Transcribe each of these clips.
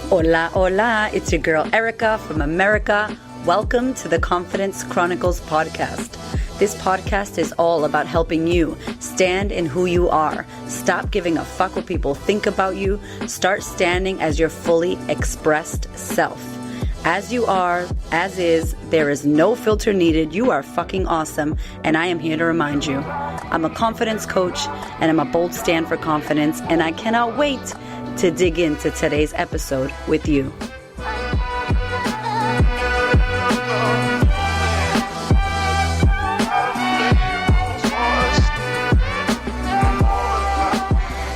Hola, hola. It's your girl Erica from America. Welcome to the Confidence Chronicles podcast. This podcast is all about helping you stand in who you are. Stop giving a fuck what people think about you. Start standing as your fully expressed self. As you are, as is, there is no filter needed. You are fucking awesome, and I am here to remind you. I'm a confidence coach, and I'm a bold stand for confidence, and I cannot wait to dig into today's episode with you.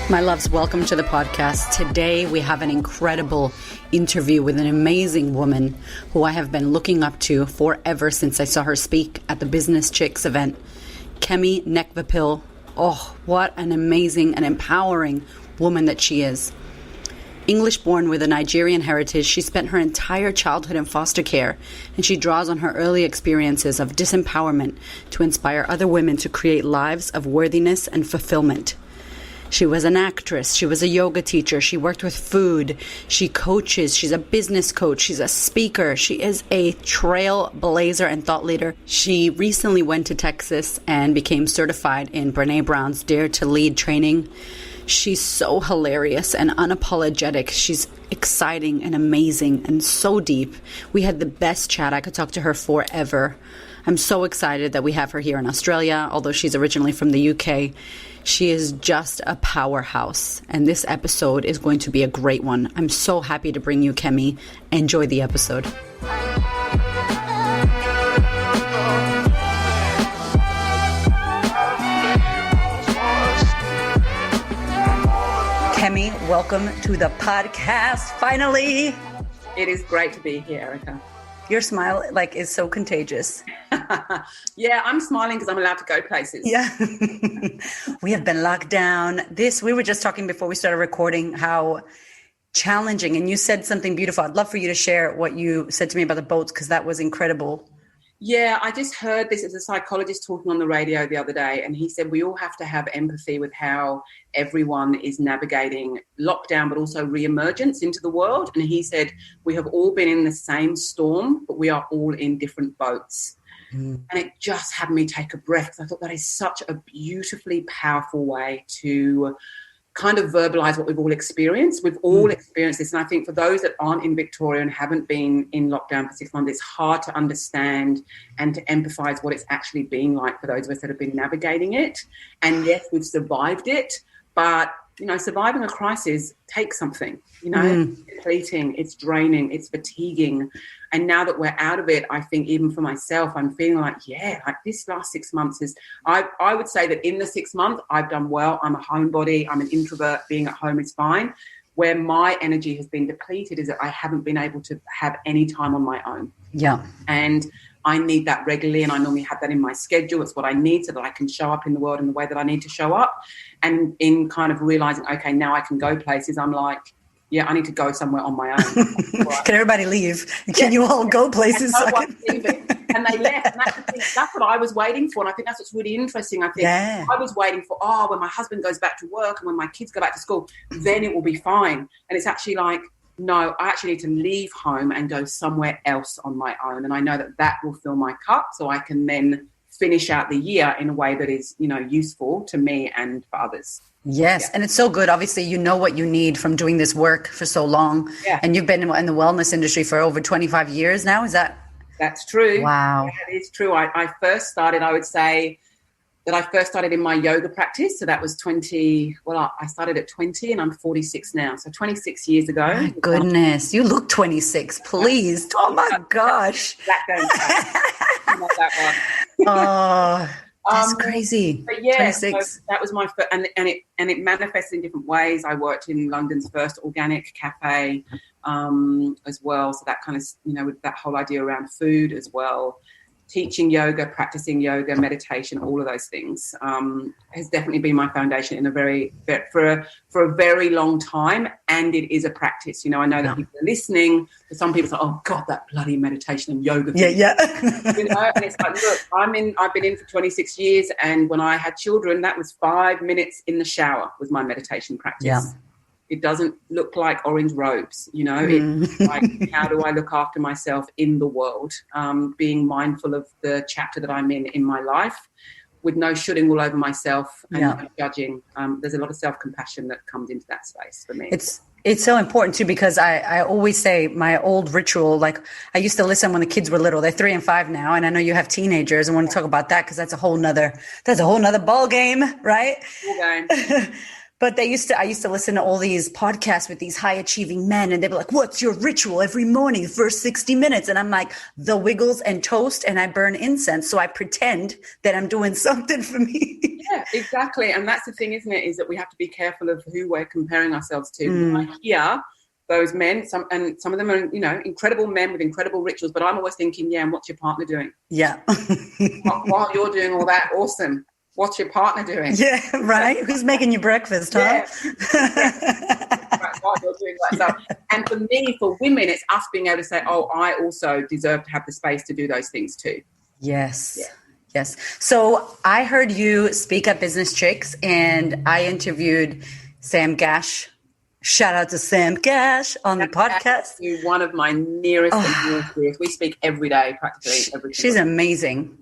My loves, welcome to the podcast. Today we have an incredible interview with an amazing woman who I have been looking up to forever since I saw her speak at the Business Chicks event. Kemi Nekvapil. Oh, what an amazing and empowering woman that she is. English born with a Nigerian heritage, she spent her entire childhood in foster care, and she draws on her early experiences of disempowerment to inspire other women to create lives of worthiness and fulfilment. She was an actress, she was a yoga teacher, she worked with food, she coaches, she's a business coach, she's a speaker, she is a trailblazer and thought leader. She recently went to Texas and became certified in Brenè Brown's Dare To Lead training. She's so hilarious and unapologetic. She's exciting and amazing and so deep. We had the best chat. I could talk to her forever. I'm so excited that we have her here in Australia, although she's originally from the UK. She is just a powerhouse, and this episode is going to be a great one. I'm so happy to bring you Kemi. Enjoy the episode. Kemi, welcome to the podcast. Finally. It is great to be here, Erica. Your smile is so contagious. Yeah, I'm smiling because I'm allowed to go places. Yeah. We have been locked down. We were just talking before we started recording how challenging, and you said something beautiful. I'd love for you to share what you said to me about the boats, because that was incredible. Yeah, I just heard this as a psychologist talking on the radio the other day, and he said we all have to have empathy with how everyone is navigating lockdown, but also re-emergence into the world. And he said we have all been in the same storm, but we are all in different boats. And it just had me take a breath, because I thought that is such a beautifully powerful way to kind of verbalize what we've all experienced. We've all experienced this. And I think for those that aren't in Victoria and haven't been in lockdown for 6 months, it's hard to understand and to empathize what it's actually been like for those of us that have been navigating it. And yes, we've survived it, but surviving a crisis takes something, it's depleting, it's draining, it's fatiguing. And now that we're out of it, I think even for myself, I'm feeling like this last 6 months I would say that in the 6 months, I've done well. I'm a homebody. I'm an introvert. Being at home is fine. Where my energy has been depleted is that I haven't been able to have any time on my own. Yeah. And I need that regularly, and I normally have that in my schedule. It's what I need so that I can show up in the world in the way that I need to show up. And in kind of realizing, okay, now I can go places, I'm like, yeah, I need to go somewhere on my own. Can everybody leave? Can you all go places? And no one's leaving. And they left. And that's what I was waiting for. And I think that's what's really interesting. I think I was waiting for, when my husband goes back to work and when my kids go back to school, then it will be fine. And it's actually like, no, I actually need to leave home and go somewhere else on my own. And I know that will fill my cup, so I can then finish out the year in a way that is, useful to me and for others. Yes. Yeah. And it's so good. Obviously, you know what you need from doing this work for so long. Yeah. And you've been in the wellness industry for over 25 years now. Is that? That's true. Wow. Yeah, it is true. I first started in my yoga practice. So that was I started at 20 and I'm 46 now. So 26 years ago. My goodness. You look 26, please. Oh my gosh. Not that one. Oh, that's crazy. But yeah, 26. So that was my first, and it manifested in different ways. I worked in London's first organic cafe as well. So that kind of, with that whole idea around food as well. Teaching yoga, practicing yoga, meditation, all of those things has definitely been my foundation for a very long time. And it is a practice. I know that people are listening. For some people, it's like, oh God, that bloody meditation and yoga thing. Yeah. And it's like, look, I've been in for 26 years, and when I had children, that was 5 minutes in the shower was my meditation practice. It doesn't look like orange robes, you know. It's like, how do I look after myself in the world? Being mindful of the chapter that I'm in my life, with no shooting all over myself and no judging. There's a lot of self-compassion that comes into that space for me. It's so important too, because I always say my old ritual, like I used to listen when the kids were little. They're 3 and 5 now. And I know you have teenagers. I want to talk about that because that's a whole nother ball game, right? Ball game. But I used to listen to all these podcasts with these high achieving men, and they'd be like, what's your ritual every morning, first 60 minutes? And I'm like, the Wiggles and toast, and I burn incense. So I pretend that I'm doing something for me. Yeah, exactly. And that's the thing, isn't it, is that we have to be careful of who we're comparing ourselves to. I hear those men, some of them are, you know, incredible men with incredible rituals, but I'm always thinking, and what's your partner doing? Yeah. While you're doing all that, awesome. What's your partner doing? Yeah, right. Who's making you breakfast, huh? Right, while you're doing that stuff. And for me, for women, it's us being able to say, oh, I also deserve to have the space to do those things too. Yes. Yeah. Yes. So I heard you speak at Business Chicks, and I interviewed Sam Gash. Shout out to Sam Gash on the podcast. You're one of my nearest and nearest peers. We speak every day, practically every day. She's amazing.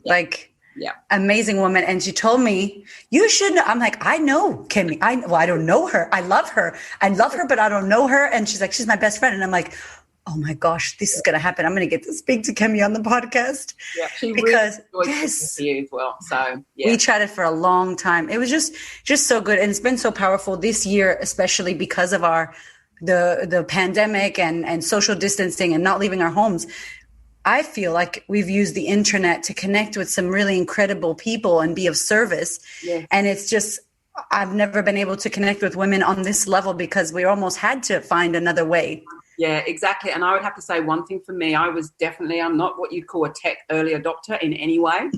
Yeah. Amazing woman. And she told me, you should know. I'm like, I know Kemi. I don't know her. I love her, but I don't know her. And she's like, she's my best friend. And I'm like, oh my gosh, this is going to happen. I'm going to get to speak to Kemi on the podcast. Yeah, she because really yes, to you as well. So we chatted for a long time. It was just so good. And it's been so powerful this year, especially because of the pandemic and social distancing and not leaving our homes. I feel like we've used the internet to connect with some really incredible people and be of service. Yes. And it's just, I've never been able to connect with women on this level because we almost had to find another way. Yeah, exactly. And I would have to say one thing for me, I'm not what you'd call a tech early adopter in any way,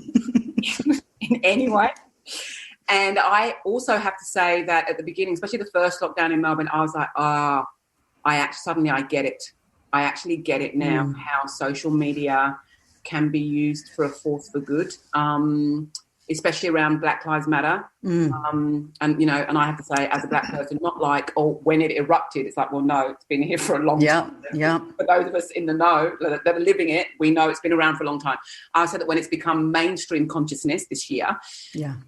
And I also have to say that at the beginning, especially the first lockdown in Melbourne, I was like, I get it. I actually get it now, how social media can be used for a force for good, especially around Black Lives Matter. And, you know, and I have to say, as a Black person, not like, when it erupted, it's like, well, no, it's been here for a long time. Yeah. For those of us in the know that are living it, we know it's been around for a long time. I said that when it's become mainstream consciousness this year,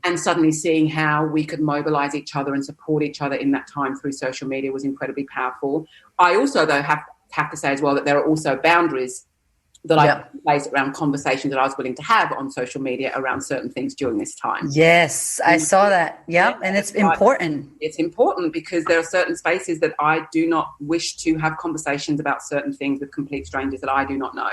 and suddenly seeing how we could mobilize each other and support each other in that time through social media was incredibly powerful. I also, though, have to say as well that there are also boundaries that I put in place around conversations that I was willing to have on social media around certain things during this time. Yes, I saw that. Yeah, and it's important. It's important because there are certain spaces that I do not wish to have conversations about certain things with complete strangers that I do not know.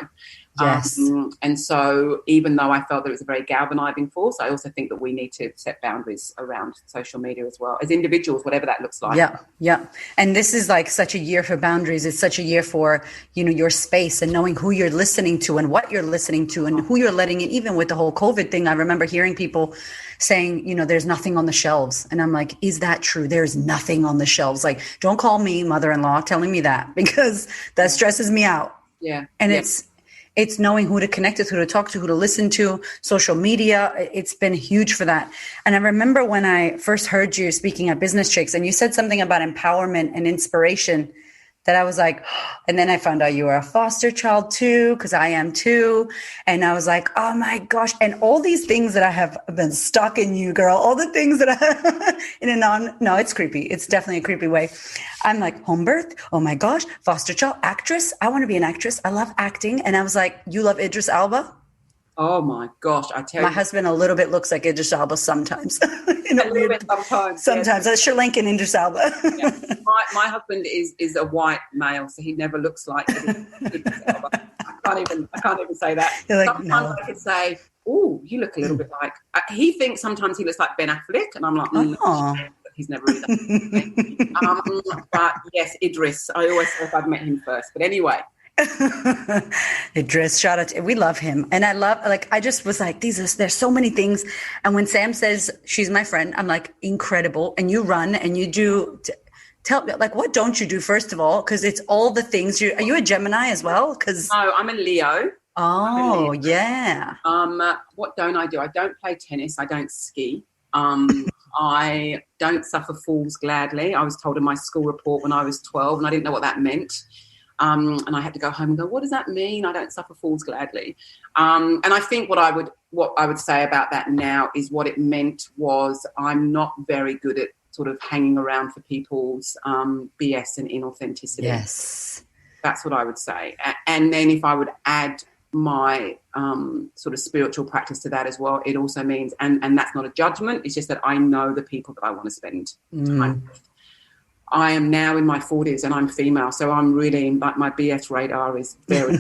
Yes. And so even though I felt that it was a very galvanizing force, I also think that we need to set boundaries around social media as well as individuals, whatever that looks like. Yeah. And this is like such a year for boundaries. It's such a year for, you know, your space and knowing who you're listening to and what you're listening to and who you're letting in. Even with the whole COVID thing, I remember hearing people saying, you know, there's nothing on the shelves. And I'm like, is that true? There's nothing on the shelves. Like, don't call me mother-in-law telling me that because that stresses me out. Yeah. And it's knowing who to connect with, who to talk to, who to listen to, social media. It's been huge for that. And I remember when I first heard you speaking at Business Chicks and you said something about empowerment and inspiration that I was like, and then I found out you were a foster child too, because I am too. And I was like, oh my gosh. And all these things that I have been stuck in you, girl, all the things that I, no, it's creepy. It's definitely a creepy way. I'm like, home birth. Oh my gosh. Foster child, actress. I want to be an actress. I love acting. And I was like, you love Idris Elba? Oh my gosh. I tell you. My husband a little bit looks like Idris Elba sometimes. Sometimes. That's Sri Lankan Idris Elba. My husband is a white male, so he never looks like Idris Elba. I can't even say that. Like, sometimes no. I could say, oh, you look a little bit like, he thinks sometimes he looks like Ben Affleck, and I'm like, no, he's never really done. But yes, Idris, I always thought I'd met him first. But anyway. Idris, shout out to, we love him. And I just was like, there's so many things. And when Sam says she's my friend, I'm like, incredible. And you run and you do, tell me, like, what don't you do first of all? Because it's all the things are you a Gemini as well? No, I'm a Leo. Oh, yeah. What don't I do? I don't play tennis. I don't ski. I don't suffer fools gladly. I was told in my school report when I was 12, and I didn't know what that meant. And I had to go home and go, what does that mean? I don't suffer fools gladly. And I think what I would say about that now is what it meant was I'm not very good at sort of hanging around for people's BS and inauthenticity. Yes. That's what I would say. And then if I would add my sort of spiritual practice to that as well, it also means, and that's not a judgment, it's just that I know the people that I want to spend time with. I am now in my 40s and I'm female, so I'm really, like, my BS radar is very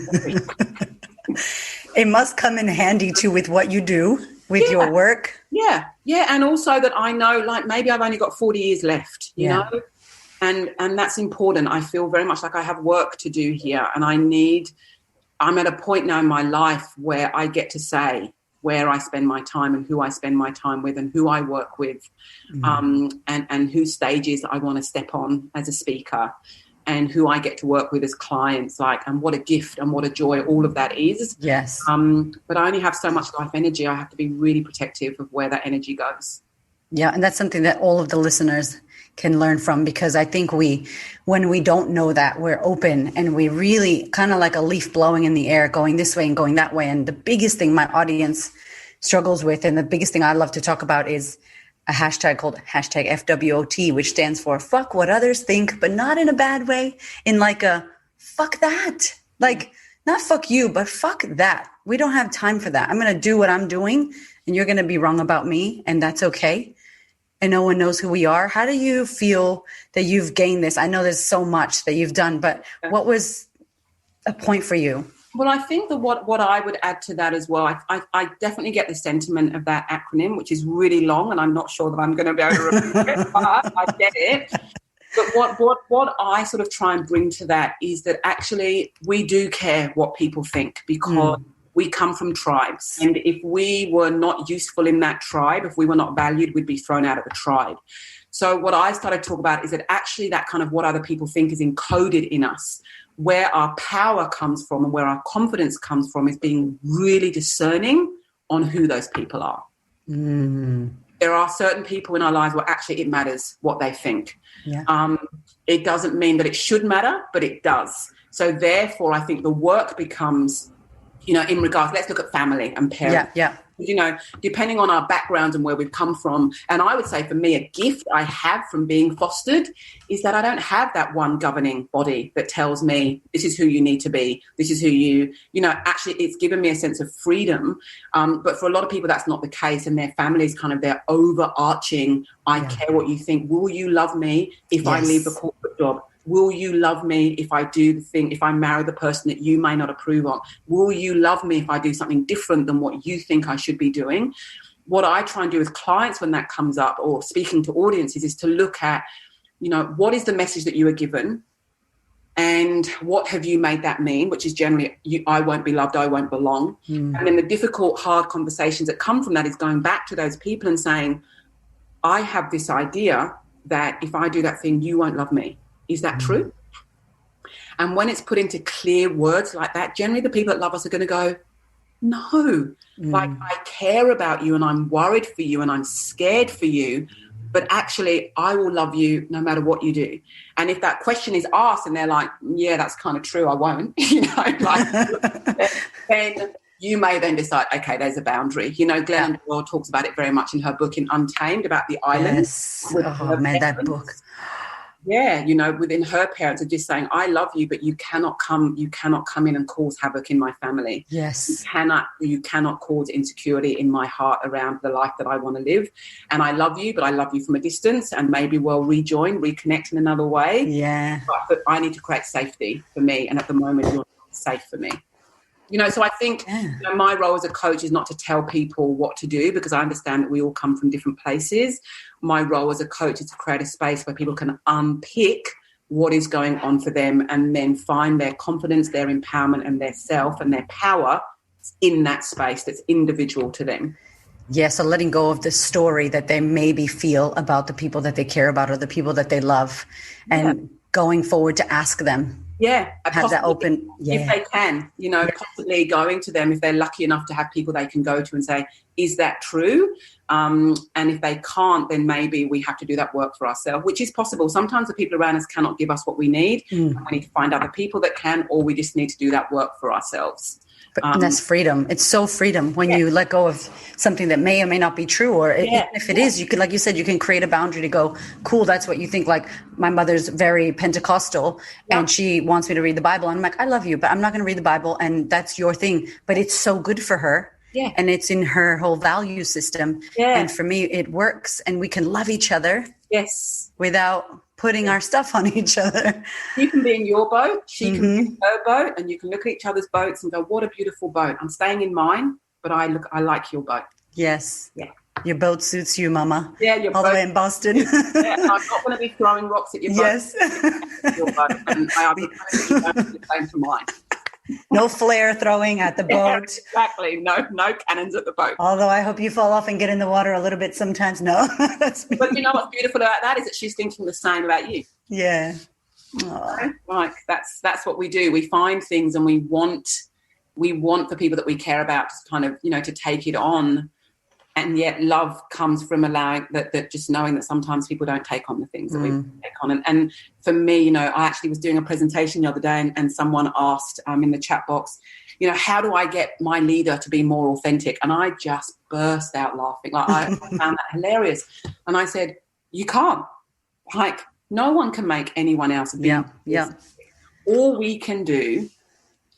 It must come in handy too with what you do, with your work. Yeah, and also that I know, like, maybe I've only got 40 years left, you know, and that's important. I feel very much like I have work to do here, and I'm at a point now in my life where I get to say where I spend my time and who I spend my time with and who I work with, and whose stages I want to step on as a speaker, and who I get to work with as clients, and what a gift and what a joy all of that is. Yes. But I only have so much life energy. I have to be really protective of where that energy goes. Yeah, and that's something that all of the listeners can learn from, because I think when we don't know that, we're open and we really kind of like a leaf blowing in the air, going this way and going that way. And the biggest thing my audience struggles with, and the biggest thing I love to talk about, is a hashtag called hashtag FWOT, which stands for fuck what others think, but not in a bad way, in like a fuck that, like not fuck you, but fuck that. We don't have time for that. I'm going to do what I'm doing and you're going to be wrong about me, and that's okay. And no one knows who we are. How do you feel that you've gained this? I know there's so much that you've done, but what was a point for you? Well, I think that what I would add to that as well, I definitely get the sentiment of that acronym, which is really long, and I'm not sure that I'm going to be able to repeat it, but I get it. But what I sort of try and bring to that is that actually we do care what people think, because we come from tribes. And if we were not useful in that tribe, if we were not valued, we'd be thrown out of the tribe. So what I started to talk about is that actually that kind of what other people think is encoded in us. Where our power comes from and where our confidence comes from is being really discerning on who those people are. There are certain people in our lives where actually it matters what they think. Yeah. It doesn't mean that it should matter, but it does. So therefore, I think the work becomes, in regards, let's look at family and parents. Yeah. Depending on our background and where we've come from. And I would say for me, a gift I have from being fostered is that I don't have that one governing body that tells me this is who you need to be. This is who actually it's given me a sense of freedom. But for a lot of people, that's not the case. And their family's kind of their overarching, I care what you think. Will you love me if I leave the corporate job? Will you love me if I do the thing, if I marry the person that you may not approve of? Will you love me if I do something different than what you think I should be doing? What I try and do with clients when that comes up, or speaking to audiences, is to look at, what is the message that you were given and what have you made that mean, which is generally, I won't be loved, I won't belong. And then the difficult, hard conversations that come from that is going back to those people and saying, I have this idea that if I do that thing, you won't love me. Is that true? And when it's put into clear words like that, generally the people that love us are going to go, no, like I care about you and I'm worried for you and I'm scared for you, but actually I will love you no matter what you do. And if that question is asked and they're like, yeah, that's kind of true, I won't, then you may then decide, okay, there's a boundary. Glennon Doyle talks about it very much in her book in Untamed, about the island. Yes. Oh, man, that book. Yeah, within her parents are just saying, I love you, but you cannot come in and cause havoc in my family. Yes. You cannot cause insecurity in my heart around the life that I want to live. And I love you, but I love you from a distance, and maybe we'll reconnect in another way. Yeah. But I need to create safety for me. And at the moment, you're not safe for me. So I think my role as a coach is not to tell people what to do, because I understand that we all come from different places. My role as a coach is to create a space where people can unpick what is going on for them and then find their confidence, their empowerment and their self and their power in that space that's individual to them. Yeah, so letting go of the story that they maybe feel about the people that they care about or the people that they love, and going forward to ask them, have that open. If they can, constantly going to them if they're lucky enough to have people they can go to and say, is that true? And if they can't, then maybe we have to do that work for ourselves, which is possible. Sometimes the people around us cannot give us what we need. And we need to find other people that can, or we just need to do that work for ourselves. And that's freedom. It's so freedom when you let go of something that may or may not be true, or even if it is, you can, like you said, you can create a boundary to go, cool, that's what you think. Like my mother's very Pentecostal and she wants me to read the Bible. And I'm like, I love you, but I'm not going to read the Bible. And that's your thing. But it's so good for her. Yeah. And it's in her whole value system. Yeah. And for me, it works. And we can love each other. Yes. Without putting our stuff on each other. You can be in your boat, she can be in her boat, and you can look at each other's boats and go, what a beautiful boat. I'm staying in mine, but I like your boat. Yes. Yeah. Your boat suits you, Mama. Yeah, your all boat. the way in Boston. Yeah, I'm not going to be throwing rocks at your boat. Yes. Your boat. And I will the same for mine. No flare throwing at the boat. Exactly. No cannons at the boat. Although I hope you fall off and get in the water a little bit sometimes. No. That's me. But you know what's beautiful about that is that she's thinking the same about you. Yeah. Like that's what we do. We find things and we want for people that we care about to kind of, to take it on. And yet love comes from allowing that just knowing that sometimes people don't take on the things that we take on. And for me, I actually was doing a presentation the other day and someone asked in the chat box, how do I get my leader to be more authentic? And I just burst out laughing. Like I found that hilarious. And I said, you can't. Like no one can make anyone else be. Yeah. All we can do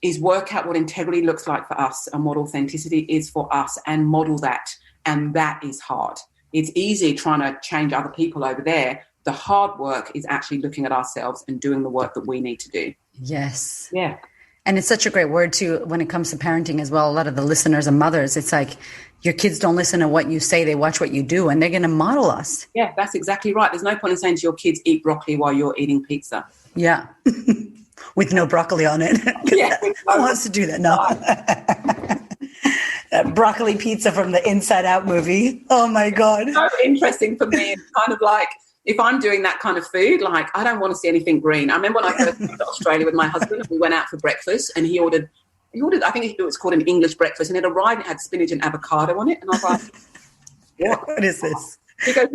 is work out what integrity looks like for us and what authenticity is for us and model that. And that is hard. It's easy trying to change other people over there. The hard work is actually looking at ourselves and doing the work that we need to do. Yes. Yeah. And it's such a great word too when it comes to parenting as well. A lot of the listeners are mothers. It's like your kids don't listen to what you say. They watch what you do and they're going to model us. Yeah, that's exactly right. There's no point in saying to your kids, eat broccoli while you're eating pizza. Yeah. With no broccoli on it. Yeah. Who wants to do that? No. Broccoli pizza from the Inside Out movie. Oh my God. So interesting for me. It's kind of like if I'm doing that kind of food, like I don't want to see anything green. I remember when I first went to Australia with my husband, we went out for breakfast and he ordered, I think it was called an English breakfast, and it arrived and it had spinach and avocado on it. And I was like, what is this? He goes,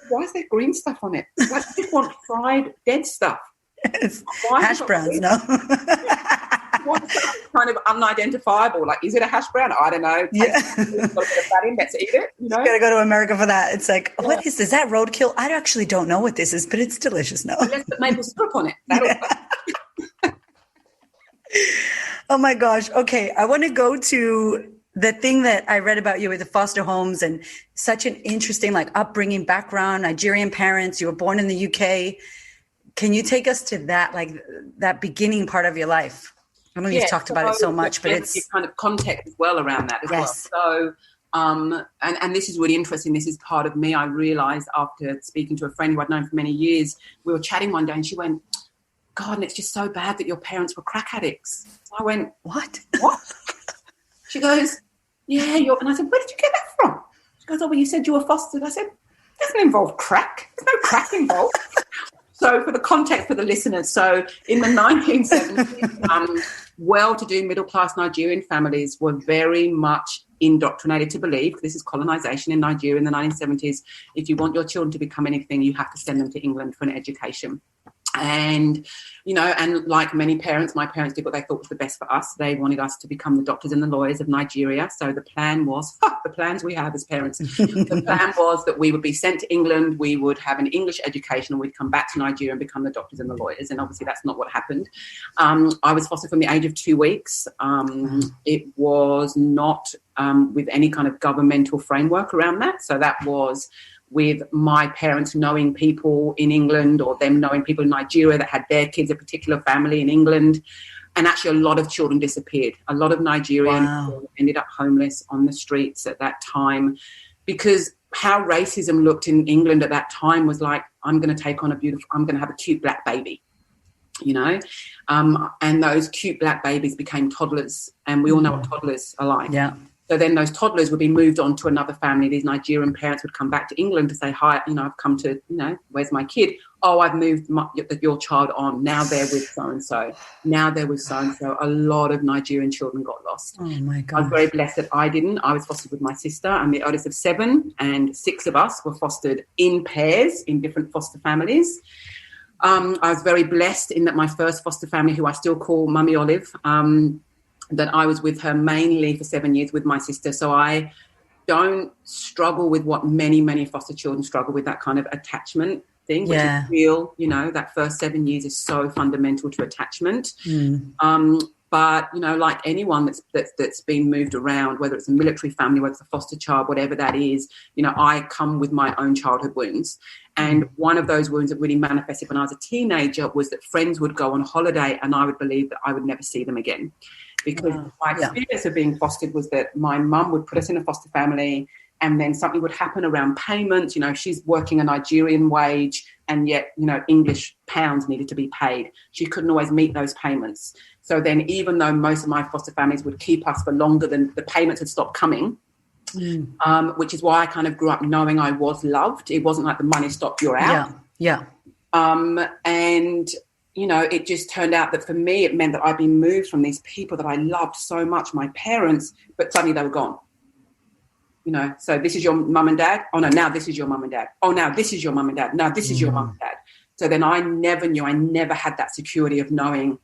why is there green stuff on it? Like, I just want fried dead stuff. It's hash browns, no? What's kind of unidentifiable? Like, is it a hash brown? I don't know. Yeah. Got a bit of fat in, let's eat it. You gotta go to America for that. It's like, what is this? Is that roadkill? I actually don't know what this is, but it's delicious. No. Let's put maple syrup on it. Oh my gosh. Okay. I want to go to the thing that I read about you with the foster homes and such an interesting upbringing background, Nigerian parents, you were born in the UK. Can you take us to that, that beginning part of your life? I know you've talked about it so much, but it's kind of context as well around that as well. So, and this is really interesting. This is part of me. I realized after speaking to a friend who I'd known for many years, we were chatting one day and she went, God, and it's just so bad that your parents were crack addicts. So I went, What? She goes, yeah. And I said, where did you get that from? She goes, oh, well, you said you were fostered. I said, it doesn't involve crack. There's no crack involved. So for the context for the listeners, so in the 1970s, well-to-do middle-class Nigerian families were very much indoctrinated to believe, this is colonization in Nigeria in the 1970s, if you want your children to become anything, you have to send them to England for an education. And, and like many parents, my parents did what they thought was the best for us. They wanted us to become the doctors and the lawyers of Nigeria. So the plan was, the plans we have as parents, the plan was that we would be sent to England, we would have an English education, and we'd come back to Nigeria and become the doctors and the lawyers. And obviously that's not what happened. I was fostered from the age of 2 weeks. It was not with any kind of governmental framework around that. So that was with my parents knowing people in England or them knowing people in Nigeria that had their kids, a particular family in England. And actually a lot of children disappeared. A lot of Nigerians ended up homeless on the streets at that time because how racism looked in England at that time was like, I'm going to have a cute black baby, and those cute black babies became toddlers. And we all know what toddlers are like. Yeah. So then those toddlers would be moved on to another family. These Nigerian parents would come back to England to say, hi, I've come to, where's my kid? Oh, I've moved your child on. Now they're with so-and-so. Now they're with so-and-so. A lot of Nigerian children got lost. Oh, my God. I was very blessed that I didn't. I was fostered with my sister. I'm the oldest of 7, and 6 of us were fostered in pairs in different foster families. I was very blessed in that my first foster family, who I still call Mummy Olive, that I was with her mainly for 7 years with my sister. So I don't struggle with what many, many foster children struggle with, that kind of attachment thing, which is real. That first 7 years is so fundamental to attachment. But, like anyone that's been moved around, whether it's a military family, whether it's a foster child, whatever that is, I come with my own childhood wounds. And one of those wounds that really manifested when I was a teenager was that friends would go on holiday and I would believe that I would never see them again. Because my experience of being fostered was that my mum would put us in a foster family, and then something would happen around payments. She's working a Nigerian wage, and yet, English pounds needed to be paid. She couldn't always meet those payments. So then even though most of my foster families would keep us for longer than the payments had stopped coming, which is why I kind of grew up knowing I was loved. It wasn't like the money stopped, you're out. Yeah. And it just turned out that for me, it meant that I'd been moved from these people that I loved so much, my parents, but suddenly they were gone. So this is your mum and dad. Oh, no, now this is your mum and dad. Oh, now this is your mum and dad. Now this is your mum and dad. So then I never had that security of knowing,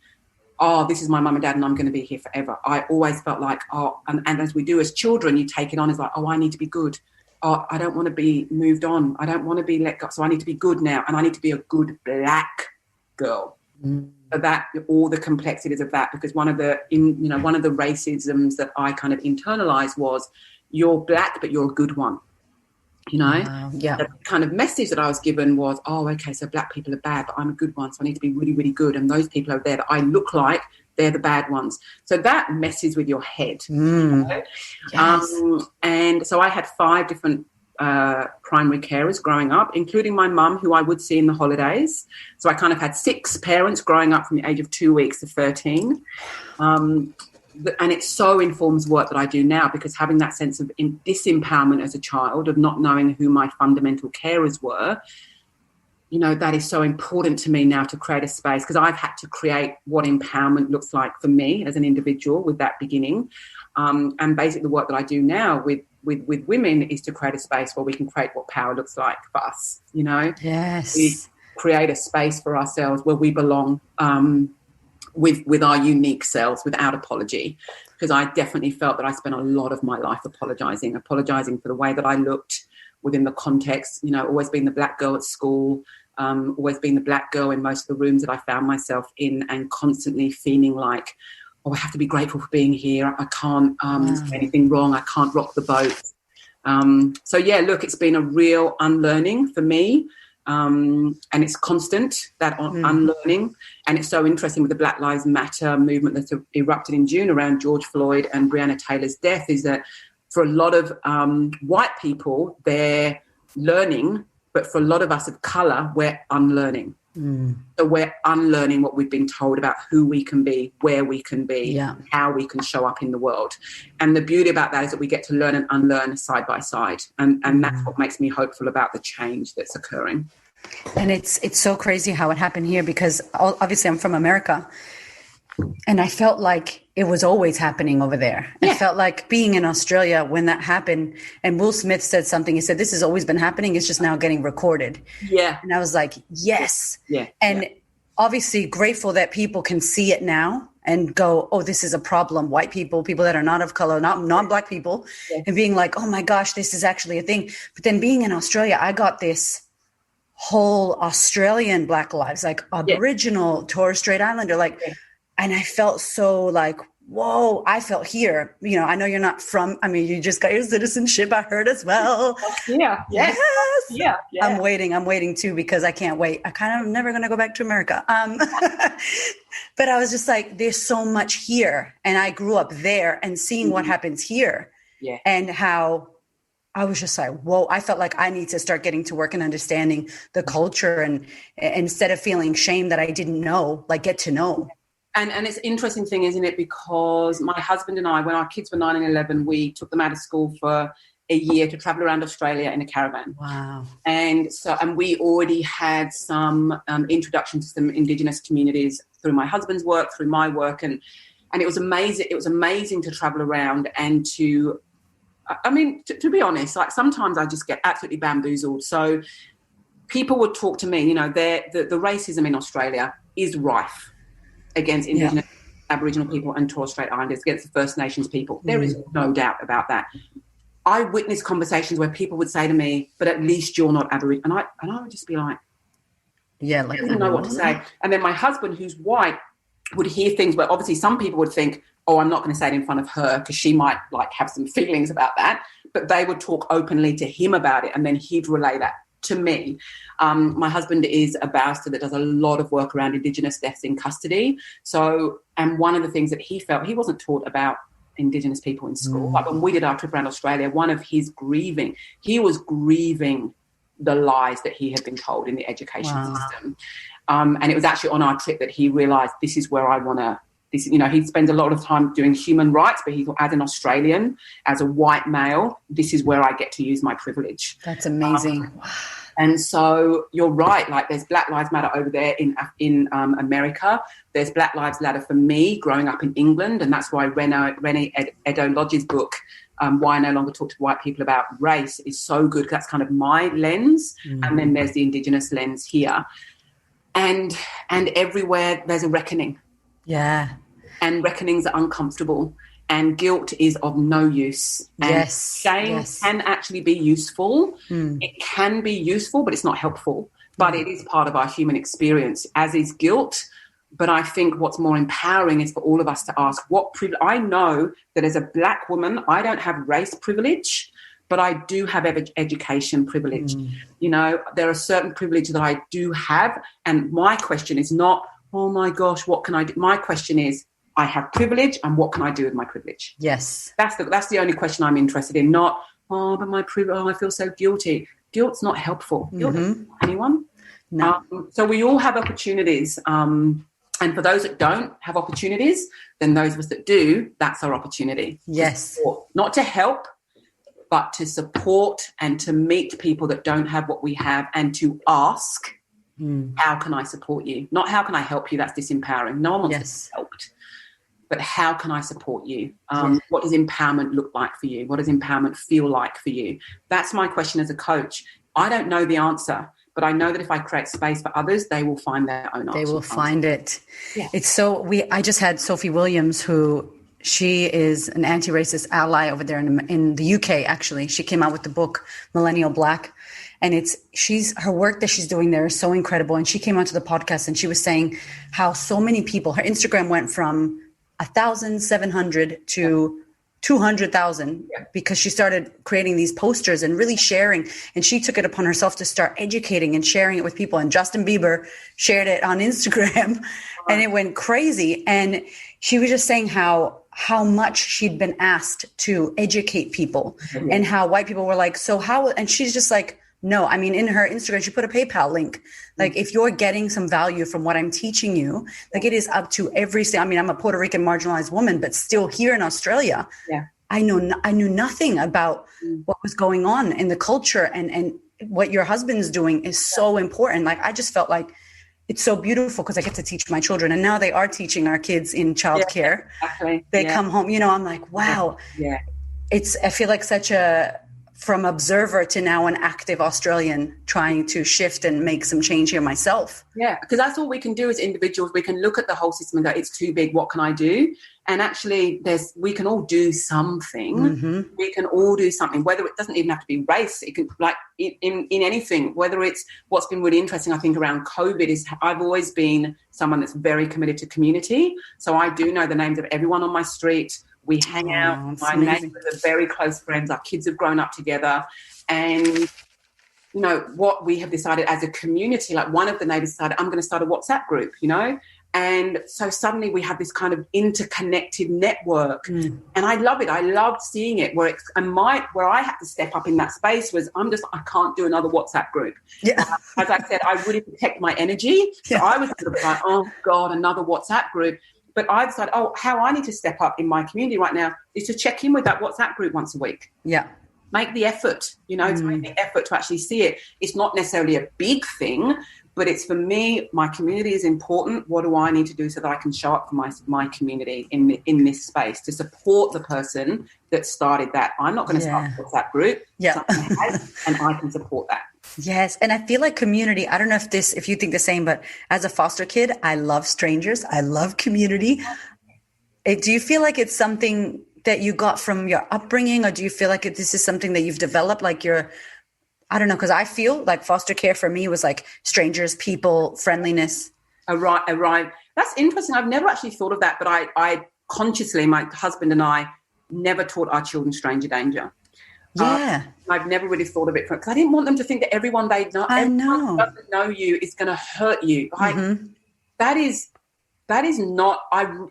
oh, this is my mum and dad and I'm going to be here forever. I always felt like, and as we do as children, you take it on as like, oh, I need to be good. Oh, I don't want to be moved on. I don't want to be let go. So I need to be good now, and I need to be a good black girl. So that all the complexities of that, because one of the racisms that I kind of internalized was, you're black, but you're a good one. The kind of message that I was given was, oh, okay, so black people are bad, but I'm a good one, so I need to be really, really good. And those people over there that I look like, they're the bad ones. So that messes with your head. Yes. And so I had 5 different primary carers growing up, including my mum, who I would see in the holidays. So I kind of had 6 parents growing up from the age of 2 weeks to 13. And it so informs work that I do now, because having that sense of disempowerment as a child, of not knowing who my fundamental carers were, that is so important to me now to create a space, because I've had to create what empowerment looks like for me as an individual with that beginning. And basically the work that I do now with women is to create a space where we can create what power looks like for us, Yes. We create a space for ourselves where we belong, with our unique selves, without apology. Because I definitely felt that I spent a lot of my life apologising for the way that I looked within the context, always being the black girl at school, always being the black girl in most of the rooms that I found myself in, and constantly feeling like, oh, I have to be grateful for being here. I can't say anything wrong. I can't rock the boat. So, look, it's been a real unlearning for me. And it's constant, that unlearning. And it's so interesting with the Black Lives Matter movement that's erupted in June around George Floyd and Breonna Taylor's death, is that for a lot of white people, they're learning, but for a lot of us of colour, we're unlearning. So we're unlearning what we've been told about who we can be, where we can be, how we can show up in the world. And the beauty about that is that we get to learn and unlearn side by side. And that's what makes me hopeful about the change that's occurring. And it's so crazy how it happened here, because obviously I'm from America, and I felt like it was always happening over there. Yeah. I felt like being in Australia when that happened, and Will Smith said something. He said, this has always been happening. It's just now getting recorded. Yeah. And I was like, yes. Yeah. And obviously grateful that people can see it now and go, oh, this is a problem. White people that are not of color, not non-black people, and being like, oh my gosh, this is actually a thing. But then being in Australia, I got this whole Australian Black lives, like Aboriginal, Torres Strait Islander, and I felt so like, whoa, I felt here. I know you're not from, you just got your citizenship, I heard as well. Yeah. Yes. Yeah. I'm waiting too, because I can't wait. I kind of never going to go back to America. But I was just like, there's so much here. And I grew up there and seeing what happens here and how I was just like, whoa, I felt like I need to start getting to work and understanding the culture, and instead of feeling shame that I didn't know, like get to know. And it's an interesting thing, isn't it? Because my husband and I, when our kids were 9 and 11, we took them out of school for a year to travel around Australia in a caravan. Wow. And we already had some introduction to some Indigenous communities through my husband's work, through my work. And it was amazing. It was amazing to travel around and to be honest, like sometimes I just get absolutely bamboozled. So people would talk to me, the racism in Australia is rife against Indigenous Aboriginal people and Torres Strait Islanders, against the First Nations people. There is no doubt about that. I witnessed conversations where people would say to me, but at least you're not Aboriginal. And I would just be like, I didn't know what to say. And then my husband, who's white, would hear things where obviously some people would think, oh, I'm not going to say it in front of her because she might have some feelings about that. But they would talk openly to him about it, and then he'd relay that to me. My husband is a barrister that does a lot of work around Indigenous deaths in custody. So, and one of the things that he felt, he wasn't taught about Indigenous people in school. Like when we did our trip around Australia, one of his grieving, he was grieving the lies that he had been told in the education system. And it was actually on our trip that he realised this is where I want to, he spends a lot of time doing human rights, but he's, as an Australian, as a white male, this is where I get to use my privilege. That's amazing. And so you're right, like there's Black Lives Matter over there in America. There's Black Lives Matter for me growing up in England, and that's why Brenè Lodge's book, Why I No Longer Talk to White People About Race, is so good. That's kind of my lens, and then there's the Indigenous lens here. And everywhere there's a reckoning. Yeah. And reckonings are uncomfortable. And guilt is of no use. And shame can actually be useful. It can be useful, but it's not helpful. But it is part of our human experience, as is guilt. But I think what's more empowering is for all of us to ask, what privilege? I know that as a Black woman, I don't have race privilege, but I do have education privilege. There are certain privileges that I do have. And my question is not, oh my gosh, what can I do? My question is, I have privilege, and what can I do with my privilege? Yes. That's the only question I'm interested in, not, but my privilege, I feel so guilty. Guilt's not helpful. Guilt doesn't help anyone. No. So we all have opportunities. And for those that don't have opportunities, then those of us that do, that's our opportunity. Yes. Not to help, but to support and to meet people that don't have what we have, and to ask, how can I support you? Not how can I help you? That's disempowering. No one wants to be helped. But how can I support you? What does empowerment look like for you? What does empowerment feel like for you? That's my question as a coach. I don't know the answer, but I know that if I create space for others, they will find their own answer. They will find it. Yeah. It's so, I just had Sophie Williams, who she is an anti-racist ally over there in the UK, actually. She came out with the book, Millennial Black. And her work that she's doing there is so incredible. And she came onto the podcast and she was saying how so many people, her Instagram went from 1,700 to 200,000 because she started creating these posters and really sharing. And she took it upon herself to start educating and sharing it with people. And Justin Bieber shared it on Instagram and it went crazy. And she was just saying how much she'd been asked to educate people and how white people were like, so how, and she's just like, no, I mean, in her Instagram, she put a PayPal link. Like, if you're getting some value from what I'm teaching you, like, it is up to I'm a Puerto Rican marginalized woman, but still here in Australia, I knew nothing about what was going on in the culture, and what your husband's doing is so important. Like, I just felt like it's so beautiful because I get to teach my children, and now they are teaching our kids in childcare. Exactly. They come home, I'm like, wow. Yeah. I feel like from observer to now an active Australian trying to shift and make some change here myself. Yeah, because that's all we can do as individuals. We can look at the whole system and go, it's too big, what can I do? And actually we can all do something. We can all do something, whether it doesn't even have to be race. It can, like in anything, whether it's what's been really interesting, I think, around COVID is I've always been someone that's very committed to community. So I do know the names of everyone on my street. We hang out. My neighbours are very close friends. Our kids have grown up together. And, what we have decided as a community, like one of the neighbours decided, I'm going to start a WhatsApp group, And so suddenly we have this kind of interconnected network. And I love it. I loved seeing it where I had to step up in that space was I can't do another WhatsApp group. Yeah. As I said, I really protect my energy. So I was sort of like, oh God, another WhatsApp group. But I decided, how I need to step up in my community right now is to check in with that WhatsApp group once a week. Yeah. Make the effort, to make the effort to actually see it. It's not necessarily a big thing, but it's, for me, my community is important. What do I need to do so that I can show up for my community in this space to support the person that started that? I'm not going to start a WhatsApp group. Yeah. Someone has, and I can support that. Yes. And I feel like community, I don't know if you think the same, but as a foster kid, I love strangers. I love community. Do you feel like it's something that you got from your upbringing, or do you feel like this is something that you've developed, like I don't know, because I feel like foster care for me was like strangers, people, friendliness. Right. That's interesting. I've never actually thought of that, but I consciously, my husband and I never taught our children stranger danger. Yeah. I've never really thought of it because I didn't want them to think that everyone they know, everyone who doesn't know you is going to hurt you. Like, that is not,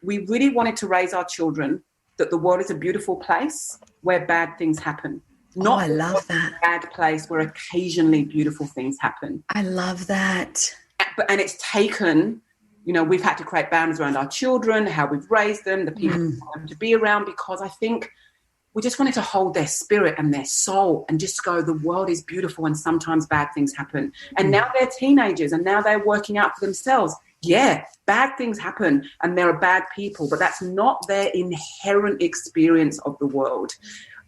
we really wanted to raise our children that the world is a beautiful place where bad things happen. Not I love that. A bad place where occasionally beautiful things happen. I love that. And it's taken, we've had to create boundaries around our children, how we've raised them, the people we want them to be around, because I think we just wanted to hold their spirit and their soul and just go, the world is beautiful and sometimes bad things happen. And now they're teenagers and now they're working out for themselves. Yeah, bad things happen and there are bad people, but that's not their inherent experience of the world.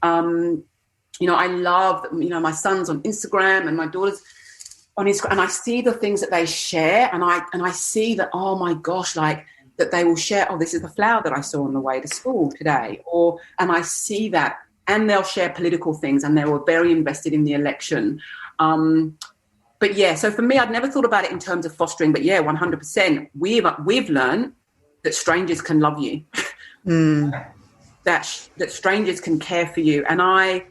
I love, my son's on Instagram and my daughter's on Instagram, and I see the things that they share, and I see that, oh my gosh, like that they will share, this is the flower that I saw on the way to school today, and I see that, and they'll share political things, and they were very invested in the election. But yeah, so for me, I'd never thought about it in terms of fostering, but yeah, 100%. We've learned that strangers can love you, that strangers can care for you. And I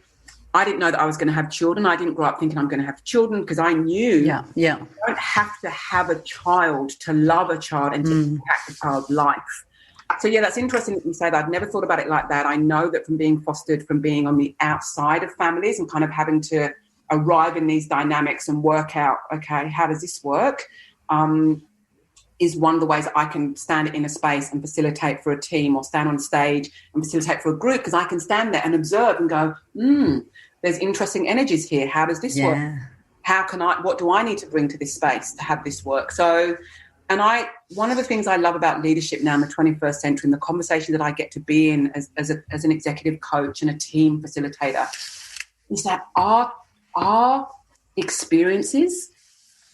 didn't know that I was going to have children. I didn't grow up thinking I'm going to have children because I knew you don't have to have a child to love a child and to impact a child's life. So yeah, that's interesting that you say that. I'd never thought about it like that. I know that from being fostered, from being on the outside of families and kind of having to arrive in these dynamics and work out, okay, how does this work, is one of the ways that I can stand in a space and facilitate for a team, or stand on stage and facilitate for a group, because I can stand there and observe and go, there's interesting energies here. How does this work? What do I need to bring to this space to have this work? So, one of the things I love about leadership now in the 21st century, and the conversation that I get to be in as an executive coach and a team facilitator, is that our experiences,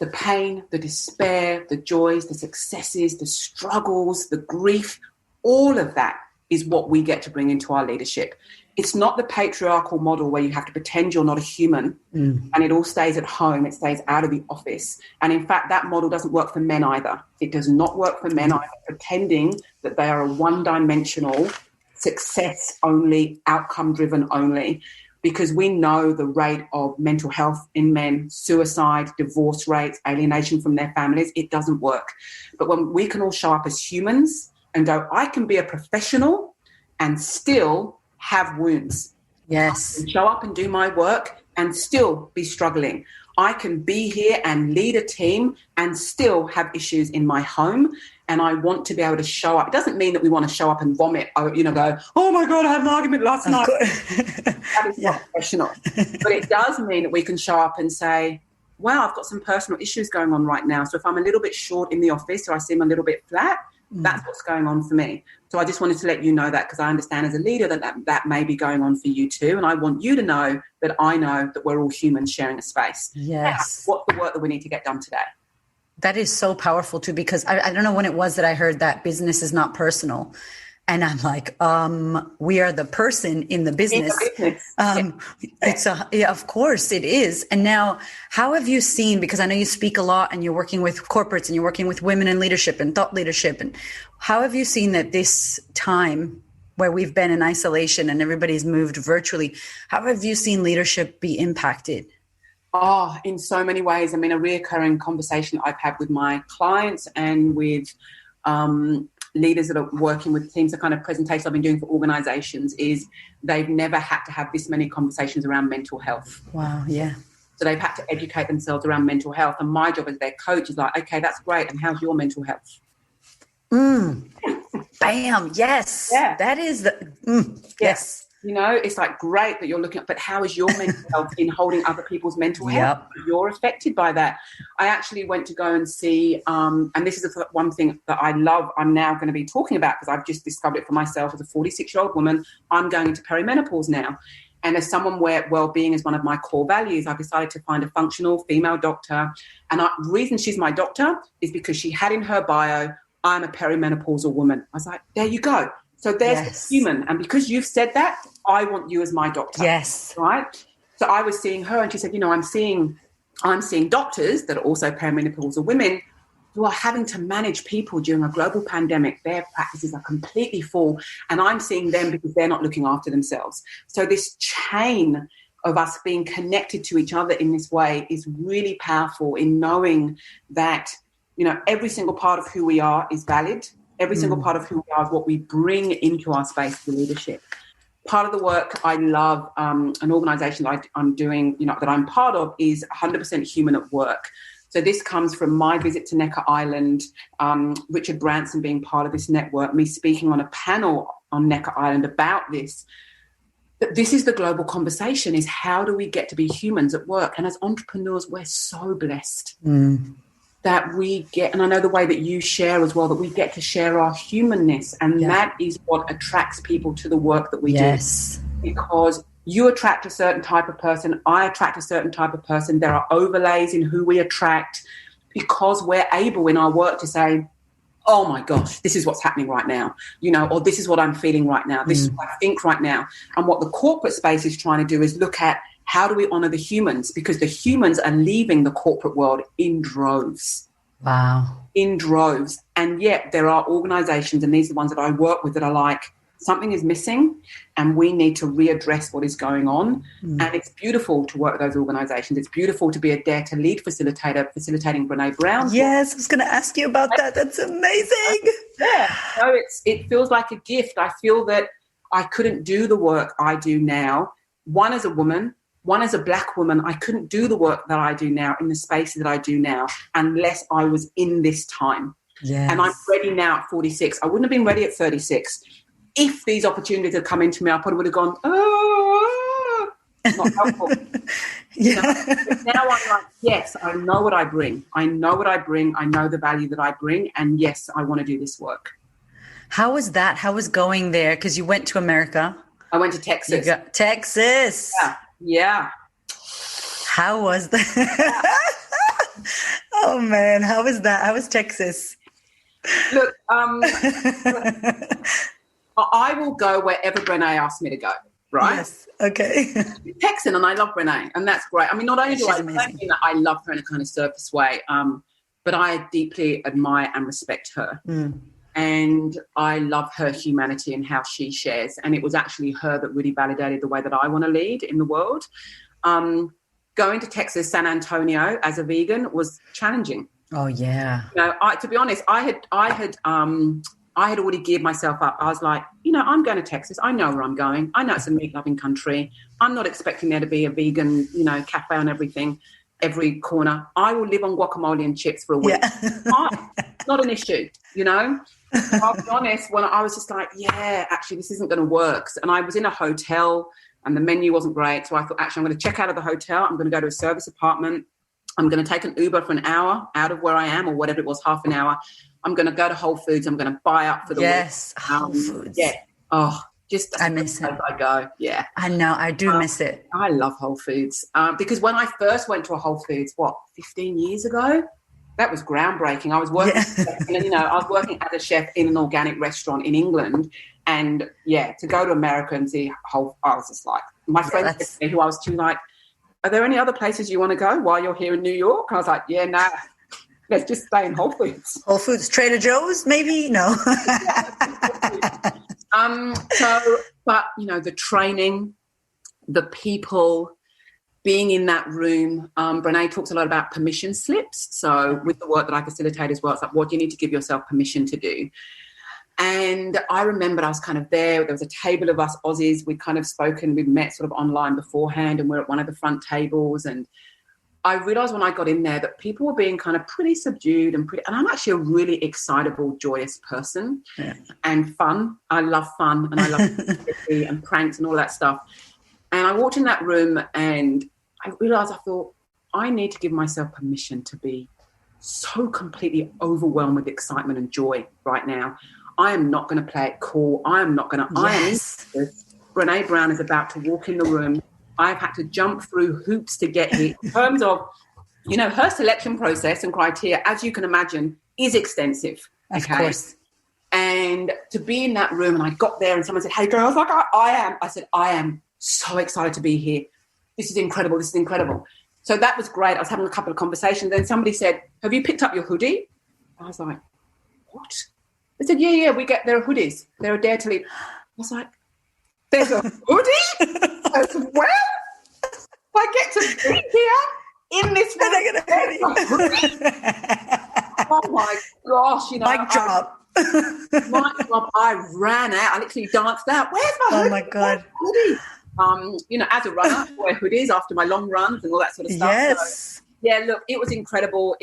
the pain, the despair, the joys, the successes, the struggles, the grief, all of that is what we get to bring into our leadership. It's not the patriarchal model where you have to pretend you're not a human and it all stays at home, it stays out of the office. And in fact, that model doesn't work for men either. It does not work for men either, pretending that they are a one-dimensional, success-only, outcome-driven only. Because we know the rate of mental health in men, suicide, divorce rates, alienation from their families, it doesn't work. But when we can all show up as humans and go, I can be a professional and still have wounds. Yes. I can show up and do my work and still be struggling. I can be here and lead a team and still have issues in my home. And I want to be able to show up. It doesn't mean that we want to show up and vomit, go, oh my God, I had an argument last night. That is not professional. But it does mean that we can show up and say, wow, I've got some personal issues going on right now. So if I'm a little bit short in the office or I seem a little bit flat, that's what's going on for me. So I just wanted to let you know that, because I understand as a leader that may be going on for you too. And I want you to know that I know that we're all humans sharing a space. Yes. What's the work that we need to get done today? That is so powerful too, because I don't know when it was that I heard that business is not personal. And I'm like, we are the person in the business. Of course it is. And now, how have you seen, because I know you speak a lot and you're working with corporates and you're working with women in leadership and thought leadership. And how have you seen that this time where we've been in isolation and everybody's moved virtually, how have you seen leadership be impacted? Oh, in so many ways. I mean, a reoccurring conversation I've had with my clients and with leaders that are working with teams, the kind of presentations I've been doing for organizations, is they've never had to have this many conversations around mental health. Wow, yeah. So they've had to educate themselves around mental health. And my job as their coach is like, okay, that's great. And how's your mental health? Bam. Yes. Yeah. That is yes. You know, it's like great that you're looking at, but how is your mental health in holding other people's mental health? You're affected by that. I actually went to go and see, and this is one thing that I love, I'm now going to be talking about because I've just discovered it for myself as a 46-year-old woman. I'm going into perimenopause now. And as someone where well-being is one of my core values, I've decided to find a functional female doctor. And the reason she's my doctor is because she had in her bio, I'm a perimenopausal woman. I was like, there you go. So there's the human. And because you've said that, I want you as my doctor. Yes. Right? So I was seeing her and she said, you know, I'm seeing doctors that are also perimenopausal women who are having to manage people during a global pandemic. Their practices are completely full. And I'm seeing them because they're not looking after themselves. So this chain of us being connected to each other in this way is really powerful in knowing that, you know, every single part of who we are is valid. Every single part of who we are is what we bring into our space for leadership. Part of the work I love, an organisation that I'm doing, you know, that I'm part of is 100% Human at Work. So this comes from my visit to Necker Island, Richard Branson being part of this network, me speaking on a panel on Necker Island about this. But this is the global conversation, is how do we get to be humans at work? And as entrepreneurs, we're so blessed. That we get, and I know the way that you share as well, that we get to share our humanness, and that is what attracts people to the work that we do. Because you attract a certain type of person, I attract a certain type of person. There are overlays in who we attract because we're able in our work to say, oh my gosh, this is what's happening right now, you know, or this is what I'm feeling right now. This is what I think right now. And what the corporate space is trying to do is look at, how do we honour the humans? Because the humans are leaving the corporate world in droves. Wow. In droves. And yet there are organisations, and these are the ones that I work with, that are like, something is missing and we need to readdress what is going on. And it's beautiful to work with those organisations. It's beautiful to be a Dare to Lead facilitator, facilitating Brenè Brown. Yes, I was going to ask you about that. That's amazing. Yeah. So it feels like a gift. I feel that I couldn't do the work I do now. One, as a woman, one, as a Black woman, I couldn't do the work that I do now in the spaces that I do now unless I was in this time. Yes. And I'm ready now at 46. I wouldn't have been ready at 36. If these opportunities had come into me, I probably would have gone, not helpful. You know? But now I'm like, yes, I know what I bring. I know what I bring. I know the value that I bring. And yes, I want to do this work. How was that? How was going there? Because you went to America. I went to Texas. Texas. Yeah. How was that? Oh, man. How was that? How was Texas? Look, I will go wherever Brenè asks me to go, right? Yes, okay. Texan, and I love Brenè, and that's great. I mean, not only do I mean that I love her in a kind of surface way, but I deeply admire and respect her. And I love her humanity and how she shares. And it was actually her that really validated the way that I want to lead in the world. Going to Texas, San Antonio as a vegan was challenging. Oh, yeah. You know, to be honest, I had already geared myself up. I was like, you know, I'm going to Texas. I know where I'm going. I know it's a meat-loving country. I'm not expecting there to be a vegan, you know, cafe on every corner. I will live on guacamole and chips for a week. Fine. Not an issue, you know. I'll be honest, when I was just like, yeah, actually, this isn't going to work. And I was in a hotel and the menu wasn't great. So I thought, actually, I'm going to check out of the hotel. I'm going to go to a service apartment. I'm going to take an Uber for an hour out of where I am, or whatever it was, half an hour. I'm going to go to Whole Foods. I'm going to buy up for the week. Whole Foods. Yeah. Oh, just I miss it. I go. Yeah. I know. I do miss it. I love Whole Foods because when I first went to a Whole Foods, 15 years ago, that was groundbreaking. I was working, I was working as a chef in an organic restaurant in England, and to go to America and see I was just like, my friend who I was too like, are there any other places you want to go while you're here in New York? I was like, yeah, nah. Let's just stay in Whole Foods. Whole Foods, Trader Joe's, maybe? No. But, you know, the training, the people, being in that room. Brenè talks a lot about permission slips. So with the work that I facilitate as well, it's like, what do you need to give yourself permission to do? And I remember I was kind of there. There was a table of us Aussies. We'd kind of spoken. We'd met sort of online beforehand, and we're at one of the front tables, and I realised when I got in there that people were being kind of pretty subdued and I'm actually a really excitable, joyous person and fun. I love fun and I love and pranks and all that stuff. And I walked in that room and I realised, I thought, I need to give myself permission to be so completely overwhelmed with excitement and joy right now. I am not going to play it cool. I am not going to. Yes. Brenè Brown is about to walk in the room. I've had to jump through hoops to get here. In terms of, her selection process and criteria, as you can imagine, is extensive. Of course. And to be in that room, and I got there and someone said, "Hey, girl," I was like, I am. I said, "I am so excited to be here. This is incredible. This is incredible." So that was great. I was having a couple of conversations. Then somebody said, "Have you picked up your hoodie?" I was like, "What?" They said, "Yeah, there are hoodies. There are Dare To Lead." I was like, "There's a hoodie as well? I get to be here in this room." Oh my gosh, Mic drop. I ran out. I literally danced out. "Where's my hoodie? Oh my God. Hoodie?" As a runner, I wear hoodies after my long runs and all that sort of stuff. Yes. So, yeah, look, it was incredible.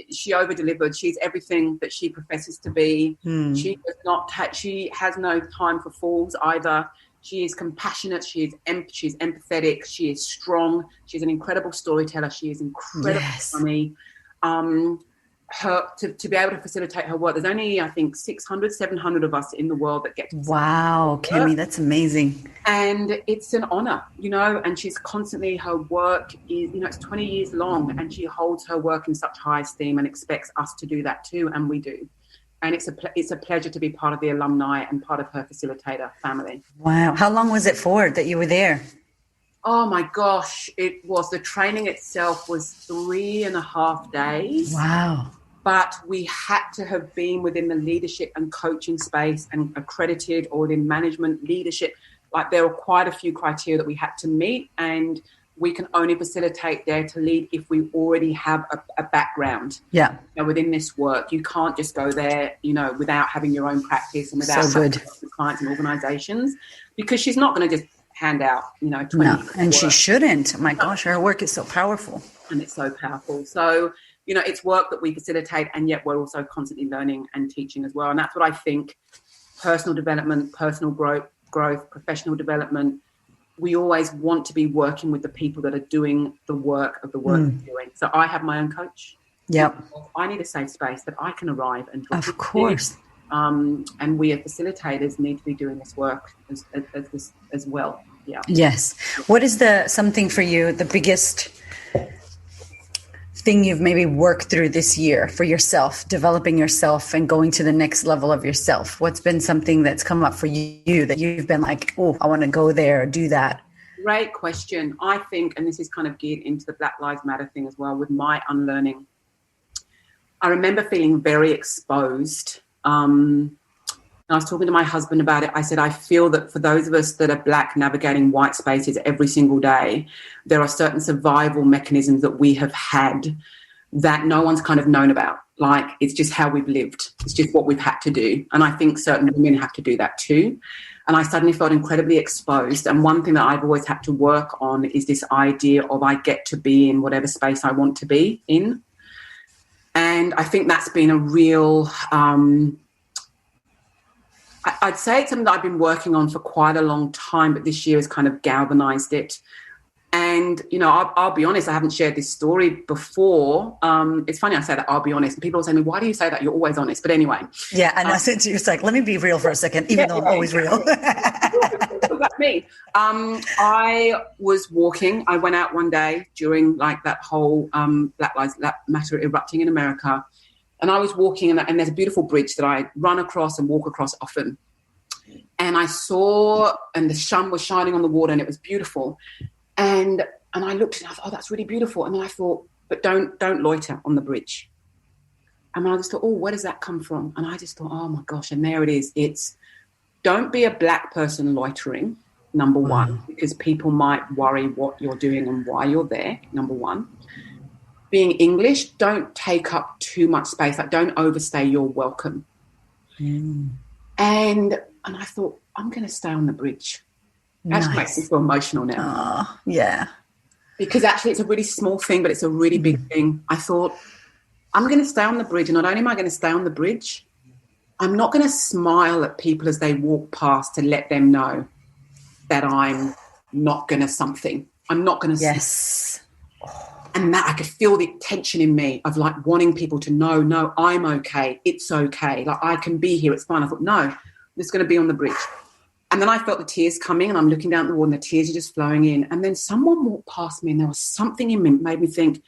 She over-delivered. She's everything that she professes to be. She does not. She has no time for fools either. She is compassionate. She's empathetic. She is strong. She's an incredible storyteller. She is incredibly funny. To be able to facilitate her work, there's only, I think, 600, 700 of us in the world that get to Wow, Kemi, that's amazing. And it's an honor, and she's constantly, her work is, it's 20 years long, and she holds her work in such high esteem and expects us to do that too, and we do. And it's a pleasure to be part of the alumni and part of her facilitator family. Wow. How long was it for that you were there? Oh my gosh, the training itself was 3.5 days. Wow. But we had to have been within the leadership and coaching space and accredited, or in management leadership. Like, there were quite a few criteria that we had to meet, and we can only facilitate Dare to Lead if we already have a background within this work. You can't just go there, without having your own practice and without having clients and organizations, because she's not going to just hand out, 20 and she shouldn't. My gosh, her work is so powerful. And it's so powerful. So, it's work that we facilitate, and yet we're also constantly learning and teaching as well. And that's what I think, personal development, personal growth, professional development, we always want to be working with the people that are doing the work we're doing. So I have my own coach. Yep. I need a safe space that I can arrive and talk. Of course. And we as facilitators need to be doing this work as well. Yeah. Yes. What is something for you, the biggest thing you've maybe worked through this year for yourself, developing yourself and going to the next level of yourself? What's been something that's come up for you that you've been like, oh, I want to go there or do that? Great question. I think, and this is kind of geared into the Black Lives Matter thing as well, with my unlearning, I remember feeling very exposed. And I was talking to my husband about it. I said, I feel that for those of us that are Black navigating white spaces every single day, there are certain survival mechanisms that we have had that no one's kind of known about. Like, it's just how we've lived. It's just what we've had to do. And I think certain women have to do that too. And I suddenly felt incredibly exposed. And one thing that I've always had to work on is this idea of I get to be in whatever space I want to be in. And I think that's been a real... I'd say it's something that I've been working on for quite a long time, but this year has kind of galvanized it. And, I'll be honest, I haven't shared this story before. It's funny I say that, I'll be honest. And people will say to me, why do you say that? You're always honest. But anyway. Yeah, and I said to you, it's like, let me be real for a second, even though I'm always real. That's me. I was walking. I went out one day during that whole Black Lives Matter erupting in America. And I was walking, and there's a beautiful bridge that I run across and walk across often. And I saw, and the sun was shining on the water, and it was beautiful. And I looked and I thought, oh, that's really beautiful. And then I thought, but don't loiter on the bridge. And I just thought, oh, where does that come from? And I just thought, oh my gosh, and there it is. It's, don't be a Black person loitering, number one, because people might worry what you're doing and why you're there, number one. Being English, don't take up too much space. Like, don't overstay your welcome. And I thought, I'm going to stay on the bridge. That makes me feel emotional now. Oh, yeah. Because actually it's a really small thing, but it's a really big thing. I thought, I'm going to stay on the bridge, and not only am I going to stay on the bridge, I'm not going to smile at people as they walk past to let them know that I'm not going to something. I'm not going to. Yes. And that I could feel the tension in me of like wanting people to know, no, I'm okay. It's okay. Like I can be here. It's fine. I thought, no, I'm just going to be on the bridge. And then I felt the tears coming, and I'm looking down at the wall and the tears are just flowing in. And then someone walked past me, and there was something in me that made me think,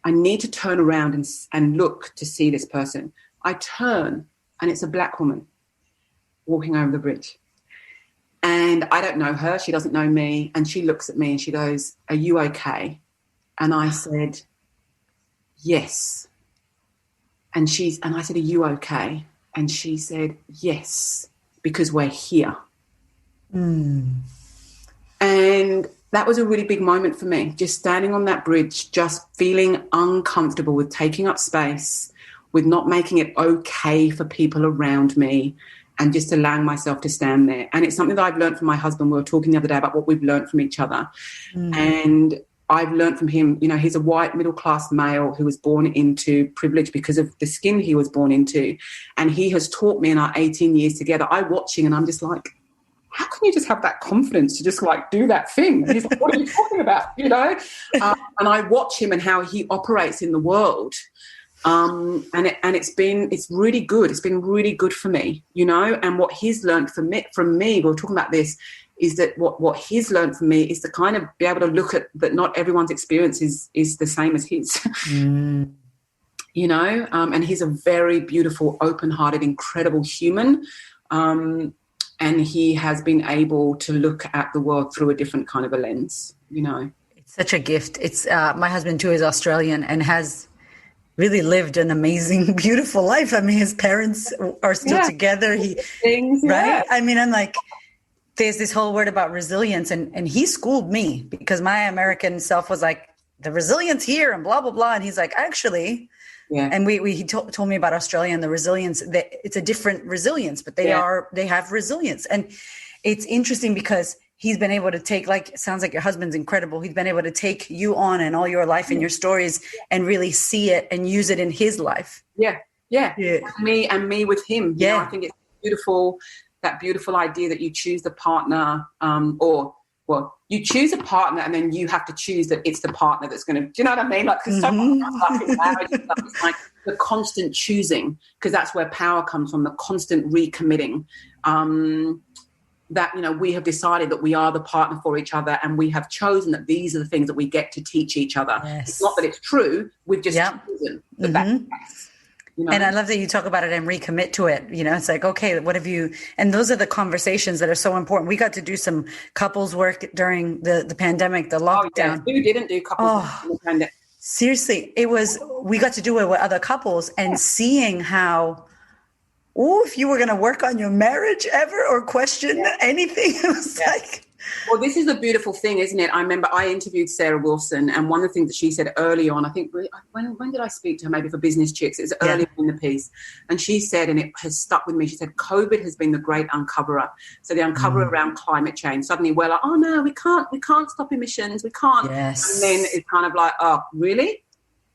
I need to turn around and look to see this person. I turn, and it's a black woman walking over the bridge. And I don't know her. She doesn't know me. And she looks at me and she goes, are you okay? And I said, yes. And I said, are you okay? And she said, yes, because we're here. And that was a really big moment for me, just standing on that bridge, just feeling uncomfortable with taking up space, with not making it okay for people around me, and just allowing myself to stand there. And it's something that I've learned from my husband. We were talking the other day about what we've learned from each other. And I've learned from him, you know, he's a white middle-class male who was born into privilege because of the skin he was born into. And he has taught me in our 18 years together. I watch him and I'm just like, how can you just have that confidence to just like do that thing? And he's like, what are you talking about? You know? And I watch him and how he operates in the world. And it's really good. It's been really good for me, you know, and what he's learned from me, we were talking about this, is that what he's learned from me is to kind of be able to look at that not everyone's experience is the same as his, you know, and he's a very beautiful, open-hearted, incredible human. And he has been able to look at the world through a different kind of a lens, you know. It's such a gift. It's my husband too is Australian and has really lived an amazing, beautiful life. I mean, his parents are still together. Right? I mean, I'm like, there's this whole word about resilience, and he schooled me because my American self was like, the resilience here and blah, blah, blah. And he's like, actually, and he told me about Australia and the resilience, that it's a different resilience, but they have resilience. And it's interesting because he's been able to take, like, it sounds like your husband's incredible. He's been able to take you on and all your life and your stories and really see it and use it in his life. Yeah. Me with him. You know, I think it's beautiful, that beautiful idea that you choose the partner you choose a partner and then you have to choose that it's the partner that's going to, do you know what I mean? Like, because so much stuff in marriage and stuff, it's like the constant choosing, because that's where power comes from, the constant recommitting. That, you know, we have decided that we are the partner for each other and we have chosen that these are the things that we get to teach each other. Yes. It's not that it's true, we've just chosen that that's the case. You know? And I love that you talk about it and recommit to it. You know, it's like, okay, what have you, and those are the conversations that are so important. We got to do some couples work during the pandemic, the lockdown. Who didn't do couples work in the pandemic? Seriously, we got to do it with other couples and seeing how, if you were going to work on your marriage ever or question anything, it was like. Well, this is the beautiful thing, isn't it? I remember I interviewed Sarah Wilson, and one of the things that she said early on, I think, when did I speak to her? Maybe for Business Chicks. It was early in the piece. And she said, and it has stuck with me, she said, COVID has been the great uncoverer. So the uncoverer around climate change. Suddenly we're like, oh, no, we can't stop emissions. We can't. Yes. And then it's kind of like, oh, really?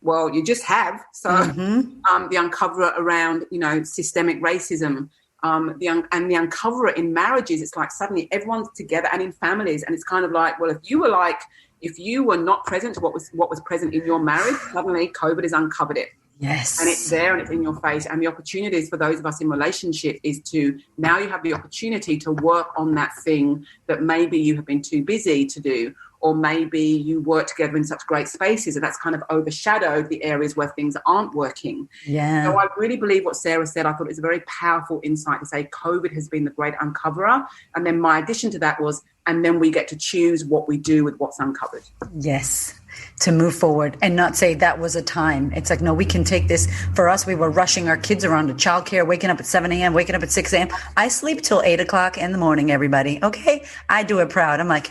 Well, you just have. So the uncoverer around, you know, systemic racism, the uncoverer in marriages, it's like suddenly everyone's together, and in families, and it's kind of like, well, if you were not present to what was present in your marriage, suddenly COVID has uncovered it. Yes. And it's there and it's in your face. And the opportunities for those of us in relationship is to, now you have the opportunity to work on that thing that maybe you have been too busy to do, or maybe you work together in such great spaces and that's kind of overshadowed the areas where things aren't working. Yeah. So I really believe what Sarah said. I thought it was a very powerful insight to say COVID has been the great uncoverer. And then my addition to that was, and then we get to choose what we do with what's uncovered. Yes. To move forward and not say that was a time. It's like, no, we can take this. For us, we were rushing our kids around to childcare, waking up at 7 a.m., waking up at 6 a.m. I sleep till 8 o'clock in the morning, everybody. Okay. I do it proud. I'm like,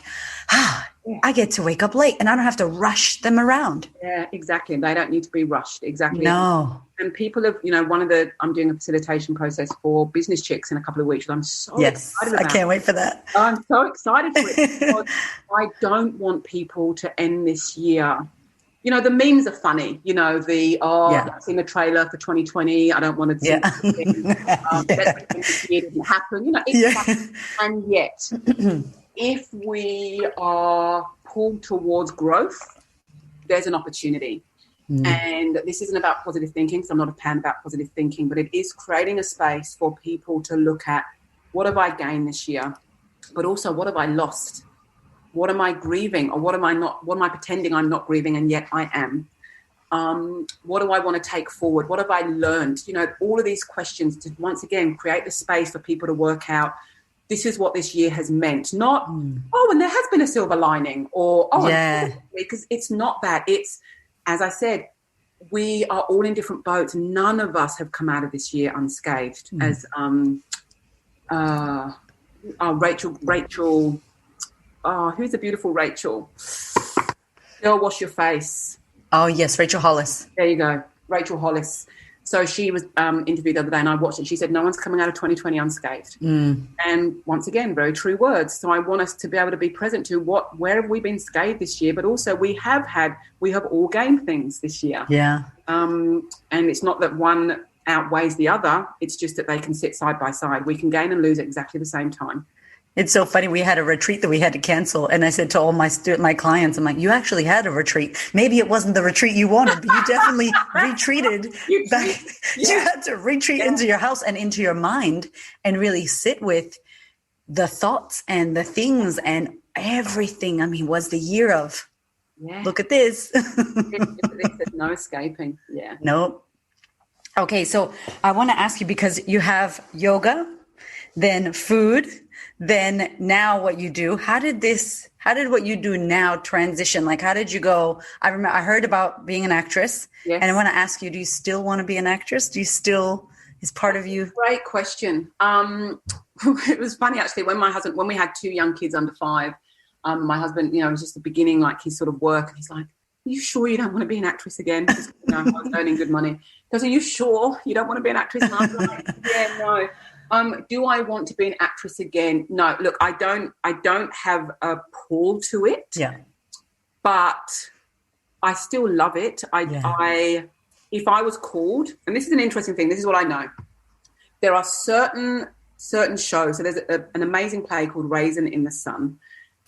I get to wake up late and I don't have to rush them around. Yeah, exactly. They don't need to be rushed. Exactly. No. And people have, I'm doing a facilitation process for business chicks in a couple of weeks. I'm so excited about I can't wait for that. I'm so excited for it because I don't want people to end this year. The memes are funny. I've seen the trailer for 2020. I don't want to see it didn't happen. And yet, if we are pulled towards growth, there's an opportunity. And this isn't about positive thinking, so I'm not a fan about positive thinking, but it is creating a space for people to look at what have I gained this year, but also what have I lost? What am I grieving, or what am I pretending I'm not grieving and yet I am? What do I want to take forward? What have I learned? All of these questions to once again create the space for people to work out this is what this year has meant. Not, and there has been a silver lining, or, because it's not that. It's, as I said, we are all in different boats. None of us have come out of this year unscathed. As Rachel, who's the beautiful Rachel? Girl, wash your face. Oh, yes, Rachel Hollis. There you go, Rachel Hollis. So she was interviewed the other day and I watched it. She said, no one's coming out of 2020 unscathed. And once again, very true words. So I want us to be able to be present to where have we been scathed this year, but also we have all gained things this year. Yeah. And it's not that one outweighs the other. It's just that they can sit side by side. We can gain and lose at exactly the same time. It's so funny. We had a retreat that we had to cancel. And I said to all my clients, I'm like, you actually had a retreat. Maybe it wasn't the retreat you wanted, but you definitely retreated back. You had to retreat into your house and into your mind and really sit with the thoughts and the things and everything. I mean, was the year of, look at this. There's no escaping. Yeah. Nope. Okay. So I want to ask you, because you have yoga, then food, then now what you do. How did what you do now transition? Like, how did you go? I heard about being an actress, and I want to ask you, do you still want to be an actress? Do you still, is part of you? Great question. It was funny actually when we had 2 young kids under 5, my husband, it was just the beginning, like his sort of work. And he's like, are you sure you don't want to be an actress again? Because, I was earning good money. He goes, are you sure you don't want to be an actress? And I was like, yeah, no. Do I want to be an actress again? No. Look, I don't have a pull to it. Yeah. But I still love it. If I was called, and this is an interesting thing, this is what I know. There are certain shows. So there's an amazing play called Raisin in the Sun,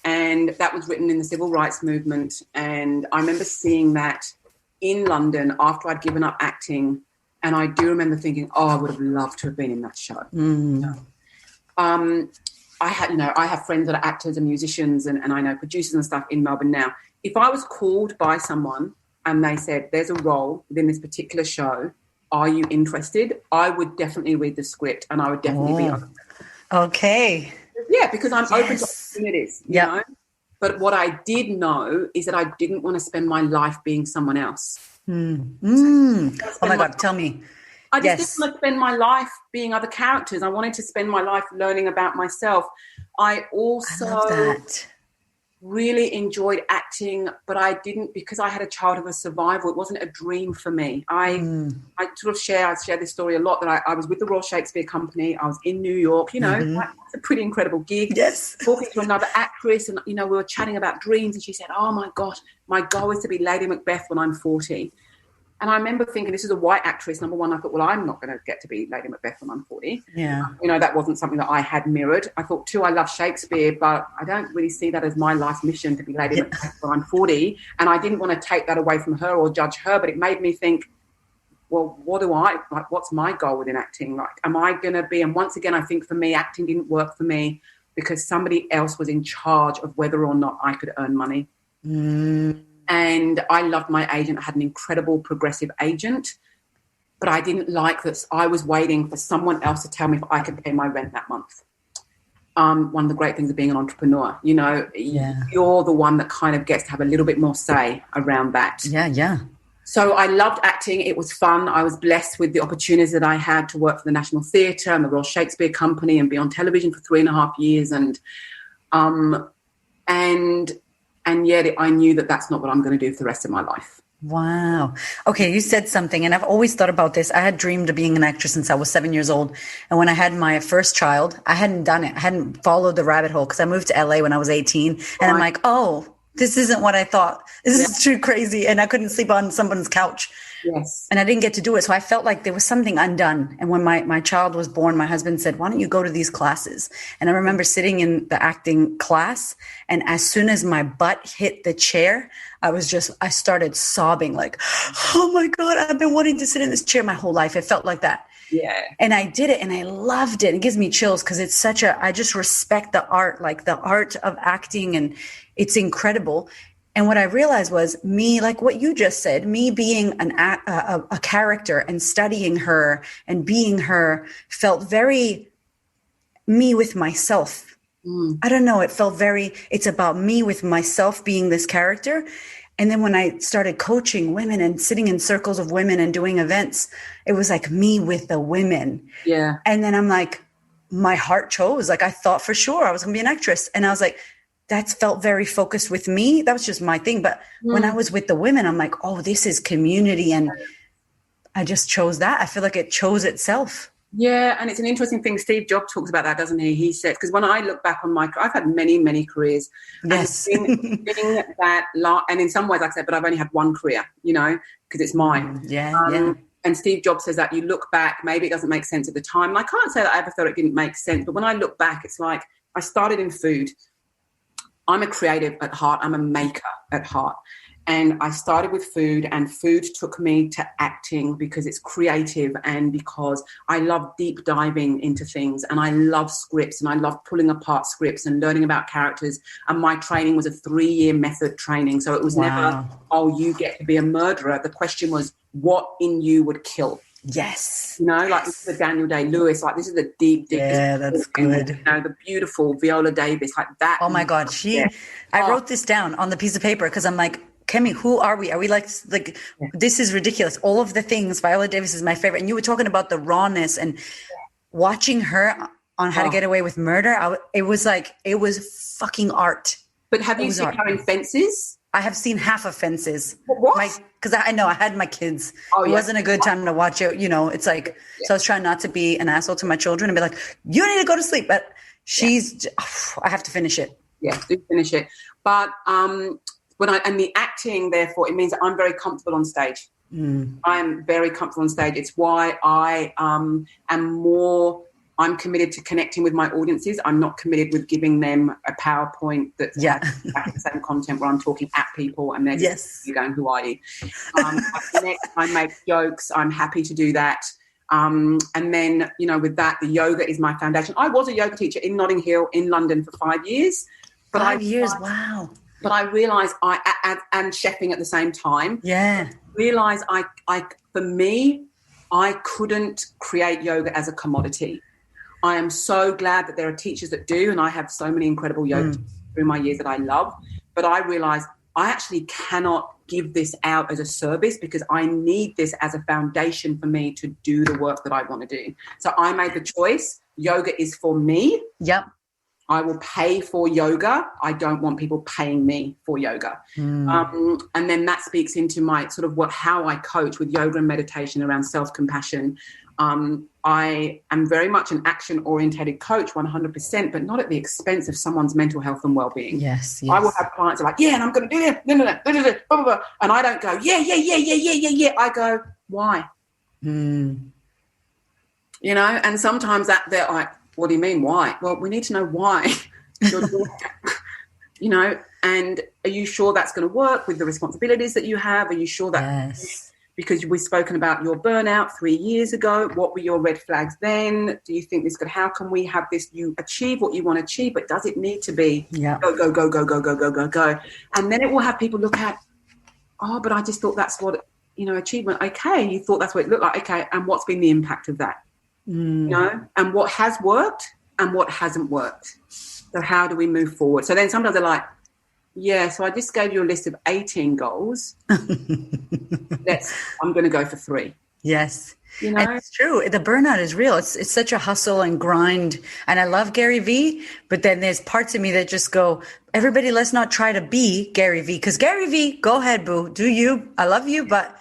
and that was written in the civil rights movement. And I remember seeing that in London after I'd given up acting. And I do remember thinking, I would have loved to have been in that show. I have friends that are actors and musicians and I know producers and stuff in Melbourne now. If I was called by someone and they said, there's a role within this particular show, are you interested? I would definitely read the script and I would definitely be open. Okay. Yeah, because I'm open to opportunities, you know. But what I did know is that I didn't want to spend my life being someone else. Oh my God, tell me. I just didn't want to spend my life being other characters. I wanted to spend my life learning about myself. I also really enjoyed acting, but I didn't, because I had a childhood of survival. It wasn't a dream for me. I share this story a lot, that I was with the Royal Shakespeare Company. I was in New York, that's a pretty incredible gig. Yes. Talking to another actress and, we were chatting about dreams and she said, oh my God, my goal is to be Lady Macbeth when I'm 40. And I remember thinking, this is a white actress. Number one, I thought, well, I'm not going to get to be Lady Macbeth when I'm 40. Yeah. That wasn't something that I had mirrored. I thought, too, I love Shakespeare, but I don't really see that as my life mission to be Lady Macbeth when I'm 40. And I didn't want to take that away from her or judge her, but it made me think, well, what's my goal within acting? Like, am I going to be, and once again, I think for me, acting didn't work for me because somebody else was in charge of whether or not I could earn money. And I loved my agent. I had an incredible progressive agent, but I didn't like that I was waiting for someone else to tell me if I could pay my rent that month. One of the great things of being an entrepreneur, you're the one that kind of gets to have a little bit more say around that. Yeah. So I loved acting. It was fun. I was blessed with the opportunities that I had to work for the National Theatre and the Royal Shakespeare Company and be on television for 3.5 years. And And yet I knew that that's not what I'm going to do for the rest of my life. Wow. Okay, you said something, and I've always thought about this. I had dreamed of being an actress since I was 7 years old. And when I had my first child, I hadn't done it. I hadn't followed the rabbit hole because I moved to LA when I was 18. And I'm like, oh, this isn't what I thought. This is too crazy. And I couldn't sleep on someone's couch. Yes. And I didn't get to do it. So I felt like there was something undone. And when my child was born, my husband said, why don't you go to these classes? And I remember sitting in the acting class. And as soon as my butt hit the chair, I started sobbing like, oh my God, I've been wanting to sit in this chair my whole life. It felt like that. Yeah. And I did it and I loved it. It gives me chills because it's I just respect the art, like the art of acting, and it's incredible. And what I realized was me, like what you just said, me being a character and studying her and being her felt very me with myself. I don't know. It felt it's about me with myself being this character. And then when I started coaching women and sitting in circles of women and doing events, it was like me with the women. Yeah. And then I'm like, my heart chose, like I thought for sure I was going to be an actress. And I was like, that felt very focused with me. That was just my thing. But when I was with the women, I'm like, oh, this is community. And I just chose that. I feel like it chose itself. Yeah, and it's an interesting thing. Steve Jobs talks about that, doesn't he? He said, because when I look back on I've had many, many careers. Yes. And and in some ways, like I said, but I've only had one career, because it's mine. Yeah. And Steve Jobs says that you look back, maybe it doesn't make sense at the time. And I can't say that I ever thought it didn't make sense. But when I look back, it's like I started in food. I'm a creative at heart. I'm a maker at heart. And I started with food, and food took me to acting because it's creative and because I love deep diving into things, and I love scripts, and I love pulling apart scripts and learning about characters. And my training was a 3-year method training. So it was never, oh, you get to be a murderer. The question was, what in you would kill? Yes. Like this is the Daniel Day-Lewis, like this is the deep. Yeah, that's good. The beautiful Viola Davis, like that. Oh my God. I wrote this down on the piece of paper because I'm like, Kemi, who are we? Are we like this is ridiculous. All of the things, Viola Davis is my favorite. And you were talking about the rawness and watching her on How to Get Away with Murder. It was fucking art. But have you seen her in Fences? I have seen half of Fences. What? Because I know I had my kids. It wasn't a good time to watch it. It's like, so I was trying not to be an asshole to my children and be like, you need to go to sleep. But I have to finish it. Yeah, do finish it. But and the acting, therefore, it means that I'm very comfortable on stage. I'm very comfortable on stage. It's why I I'm committed to connecting with my audiences. I'm not committed with giving them a PowerPoint that's the same content where I'm talking at people and they're just going, who are you? I connect, I make jokes. I'm happy to do that. And then, with that, the yoga is my foundation. I was a yoga teacher in Notting Hill in London for 5 years. 5 years, wow. But I realised and chefing at the same time. Yeah. Realised for me, I couldn't create yoga as a commodity. I am so glad that there are teachers that do, and I have so many incredible yoga teachers through my years that I love. But I realised I actually cannot give this out as a service because I need this as a foundation for me to do the work that I want to do. So I made the choice. Yoga is for me. Yep. I will pay for yoga. I don't want people paying me for yoga. And then that speaks into my sort of how I coach with yoga and meditation around self-compassion. I am very much an action-orientated coach, 100%, but not at the expense of someone's mental health and well-being. Yes. I will have clients who are like, and I'm going to do it. No, blah, blah, blah. And I don't go, yeah. I go, why? And sometimes that they're like, what do you mean, why? Well, we need to know why. And are you sure that's going to work with the responsibilities that you have? Are you sure that... Yes. Because we've spoken about your burnout 3 years ago. What were your red flags then? Do you think this could... How can we have this... You achieve what you want to achieve, but does it need to be go? And then it will have people look at, but I just thought that's what... achievement. Okay, you thought that's what it looked like. Okay, and what's been the impact of that? And what has worked and what hasn't worked. So how do we move forward? So then sometimes they're like, so I just gave you a list of 18 goals. I'm going to go for 3. Yes. You know? And it's true. The burnout is real. It's such a hustle and grind. And I love Gary Vee, but then there's parts of me that just go, everybody, let's not try to be Gary Vee. Because Gary Vee, go ahead, boo. Do you. I love you, but...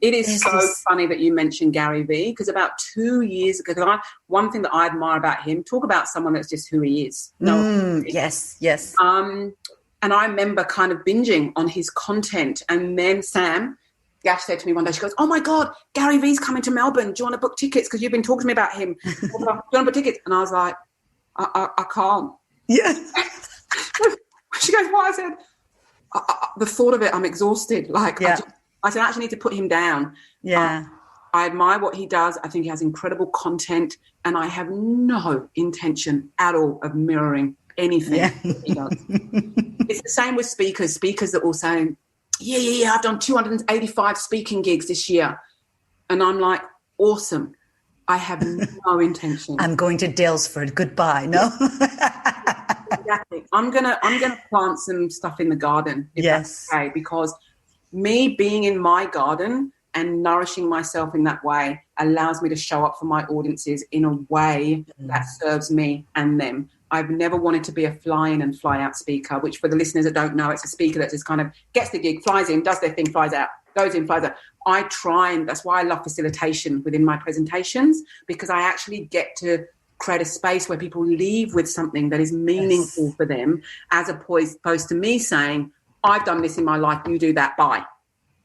It is so funny that you mentioned Gary Vee, because about 2 years ago, one thing that I admire about him, talk about someone that's just who he is. Yes, yes. And I remember kind of binging on his content. And then Sam Gash said to me one day, she goes, oh my God, Gary Vee's coming to Melbourne. Do you want to book tickets? Because you've been talking to me about him. Do you want to book tickets? And I was like, I can't. Yeah. She goes, why? I said, the thought of it, I'm exhausted. Like, yeah. I said, I actually need to put him down. Yeah. I admire what he does. I think he has incredible content, and I have no intention at all of mirroring anything he does. It's the same with speakers that will say, yeah, I've done 285 speaking gigs this year. And I'm like, awesome. I have no intention. I'm going to Dalesford. Goodbye. No? Exactly. I'm gonna plant some stuff in the garden, if that's okay, because me being in my garden and nourishing myself in that way allows me to show up for my audiences in a way that serves me and them. I've never wanted to be a fly-in and fly-out speaker, which for the listeners that don't know, it's a speaker that just kind of gets the gig, flies in, does their thing, flies out, goes in, flies out. I try, and that's why I love facilitation within my presentations, because I actually get to create a space where people leave with something that is meaningful for them, as opposed to me saying, I've done this in my life, you do that, bye.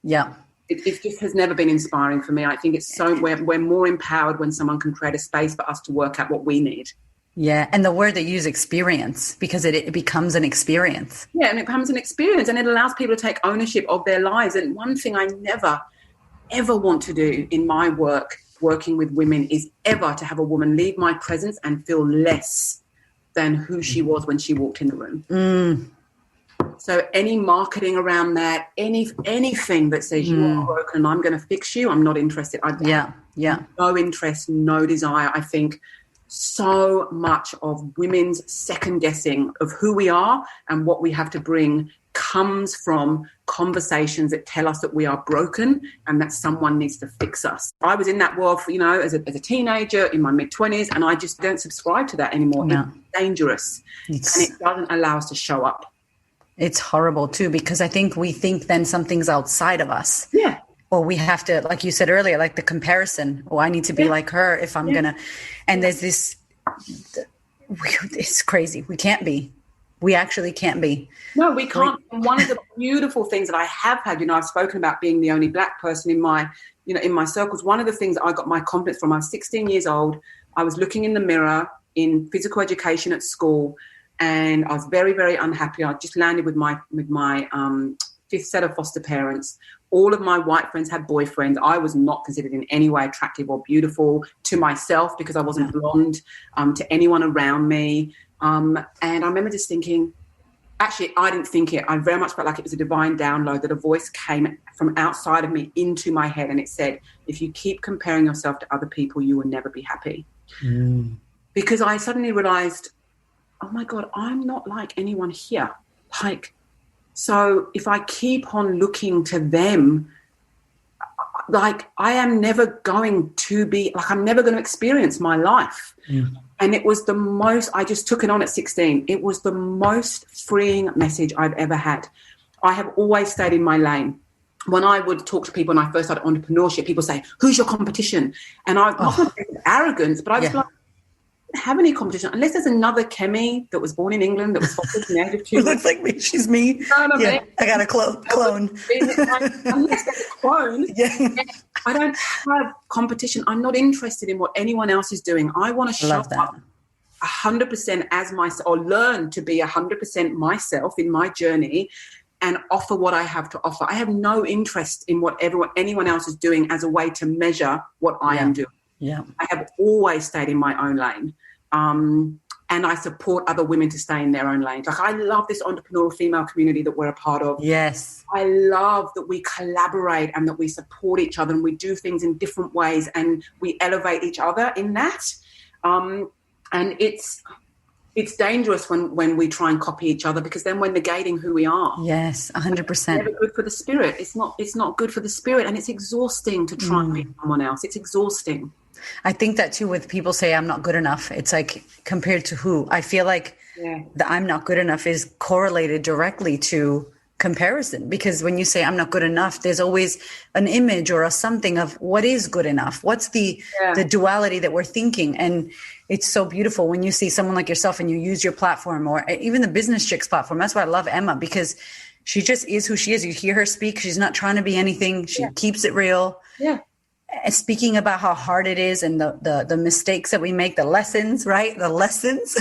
Yeah. It just has never been inspiring for me. I think it's so we're more empowered when someone can create a space for us to work out what we need. Yeah, and the word they use, experience, because it becomes an experience. Yeah, and it becomes an experience, and it allows people to take ownership of their lives. And one thing I never, ever want to do in my working with women is ever to have a woman leave my presence and feel less than who she was when she walked in the room. So any marketing around that, anything that says you are broken and I'm going to fix you, I'm not interested. No interest, no desire. I think so much of women's second guessing of who we are and what we have to bring comes from conversations that tell us that we are broken and that someone needs to fix us. I was in that world, for, as a teenager in my mid-20s, and I just don't subscribe to that anymore. No. It's dangerous, and it doesn't allow us to show up. It's horrible too, because I think we think then something's outside of us. Yeah. Or we have to, like you said earlier, like the comparison. Oh, I need to be like her if I'm going to. And there's this, it's crazy. We can't be. We actually can't be. No, we can't. And one of the beautiful things that I have had, I've spoken about being the only Black person in my, in my circles. One of the things I got my confidence from, I was 16 years old. I was looking in the mirror in physical education at school, and I was very, very unhappy. I just landed with my fifth set of foster parents. All of my white friends had boyfriends. I was not considered in any way attractive or beautiful to myself because I wasn't blonde, to anyone around me. And I remember just thinking, actually, I didn't think it. I very much felt like it was a divine download, that a voice came from outside of me into my head, and it said, if you keep comparing yourself to other people, you will never be happy. Because I suddenly realized, oh my God, I'm not like anyone here. So if I keep on looking to them, I am never going to be, I'm never going to experience my life. And it was the most, I just took it on at 16. It was the most freeing message I've ever had. I have always stayed in my lane. When I would talk to people when I first started entrepreneurship, people say, who's your competition? And I'm not going to say arrogance, but I was like, have any competition unless there's another Kemi that was born in England that was fostered in the age of 2. Who looks like me. She's me. Me. I got a clone. Unless there's a clone, I don't have competition. I'm not interested in what anyone else is doing. I want to show up 100% as myself, or learn to be 100% myself in my journey and offer what I have to offer. I have no interest in what anyone else is doing as a way to measure what I am doing. Yeah, I have always stayed in my own lane, and I support other women to stay in their own lanes. I love this entrepreneurial female community that we're a part of. Yes, I love that we collaborate and that we support each other and we do things in different ways and we elevate each other in that. And It's dangerous when we try and copy each other, because then we're negating who we are. Yes, 100%. It's never good for the spirit. It's not good for the spirit, and it's exhausting to try and be someone else. It's exhausting. I think that too, with people say I'm not good enough. It's like, compared to who? I feel like the I'm not good enough is correlated directly to comparison, because when you say I'm not good enough, there's always an image or a something of what is good enough. What's the duality that we're thinking? And it's so beautiful when you see someone like yourself and you use your platform, or even the Business Chicks platform. That's why I love Emma, because she just is who she is. You hear her speak. She's not trying to be anything. She keeps it real. Yeah. Speaking about how hard it is and the mistakes that we make, the lessons, right? The lessons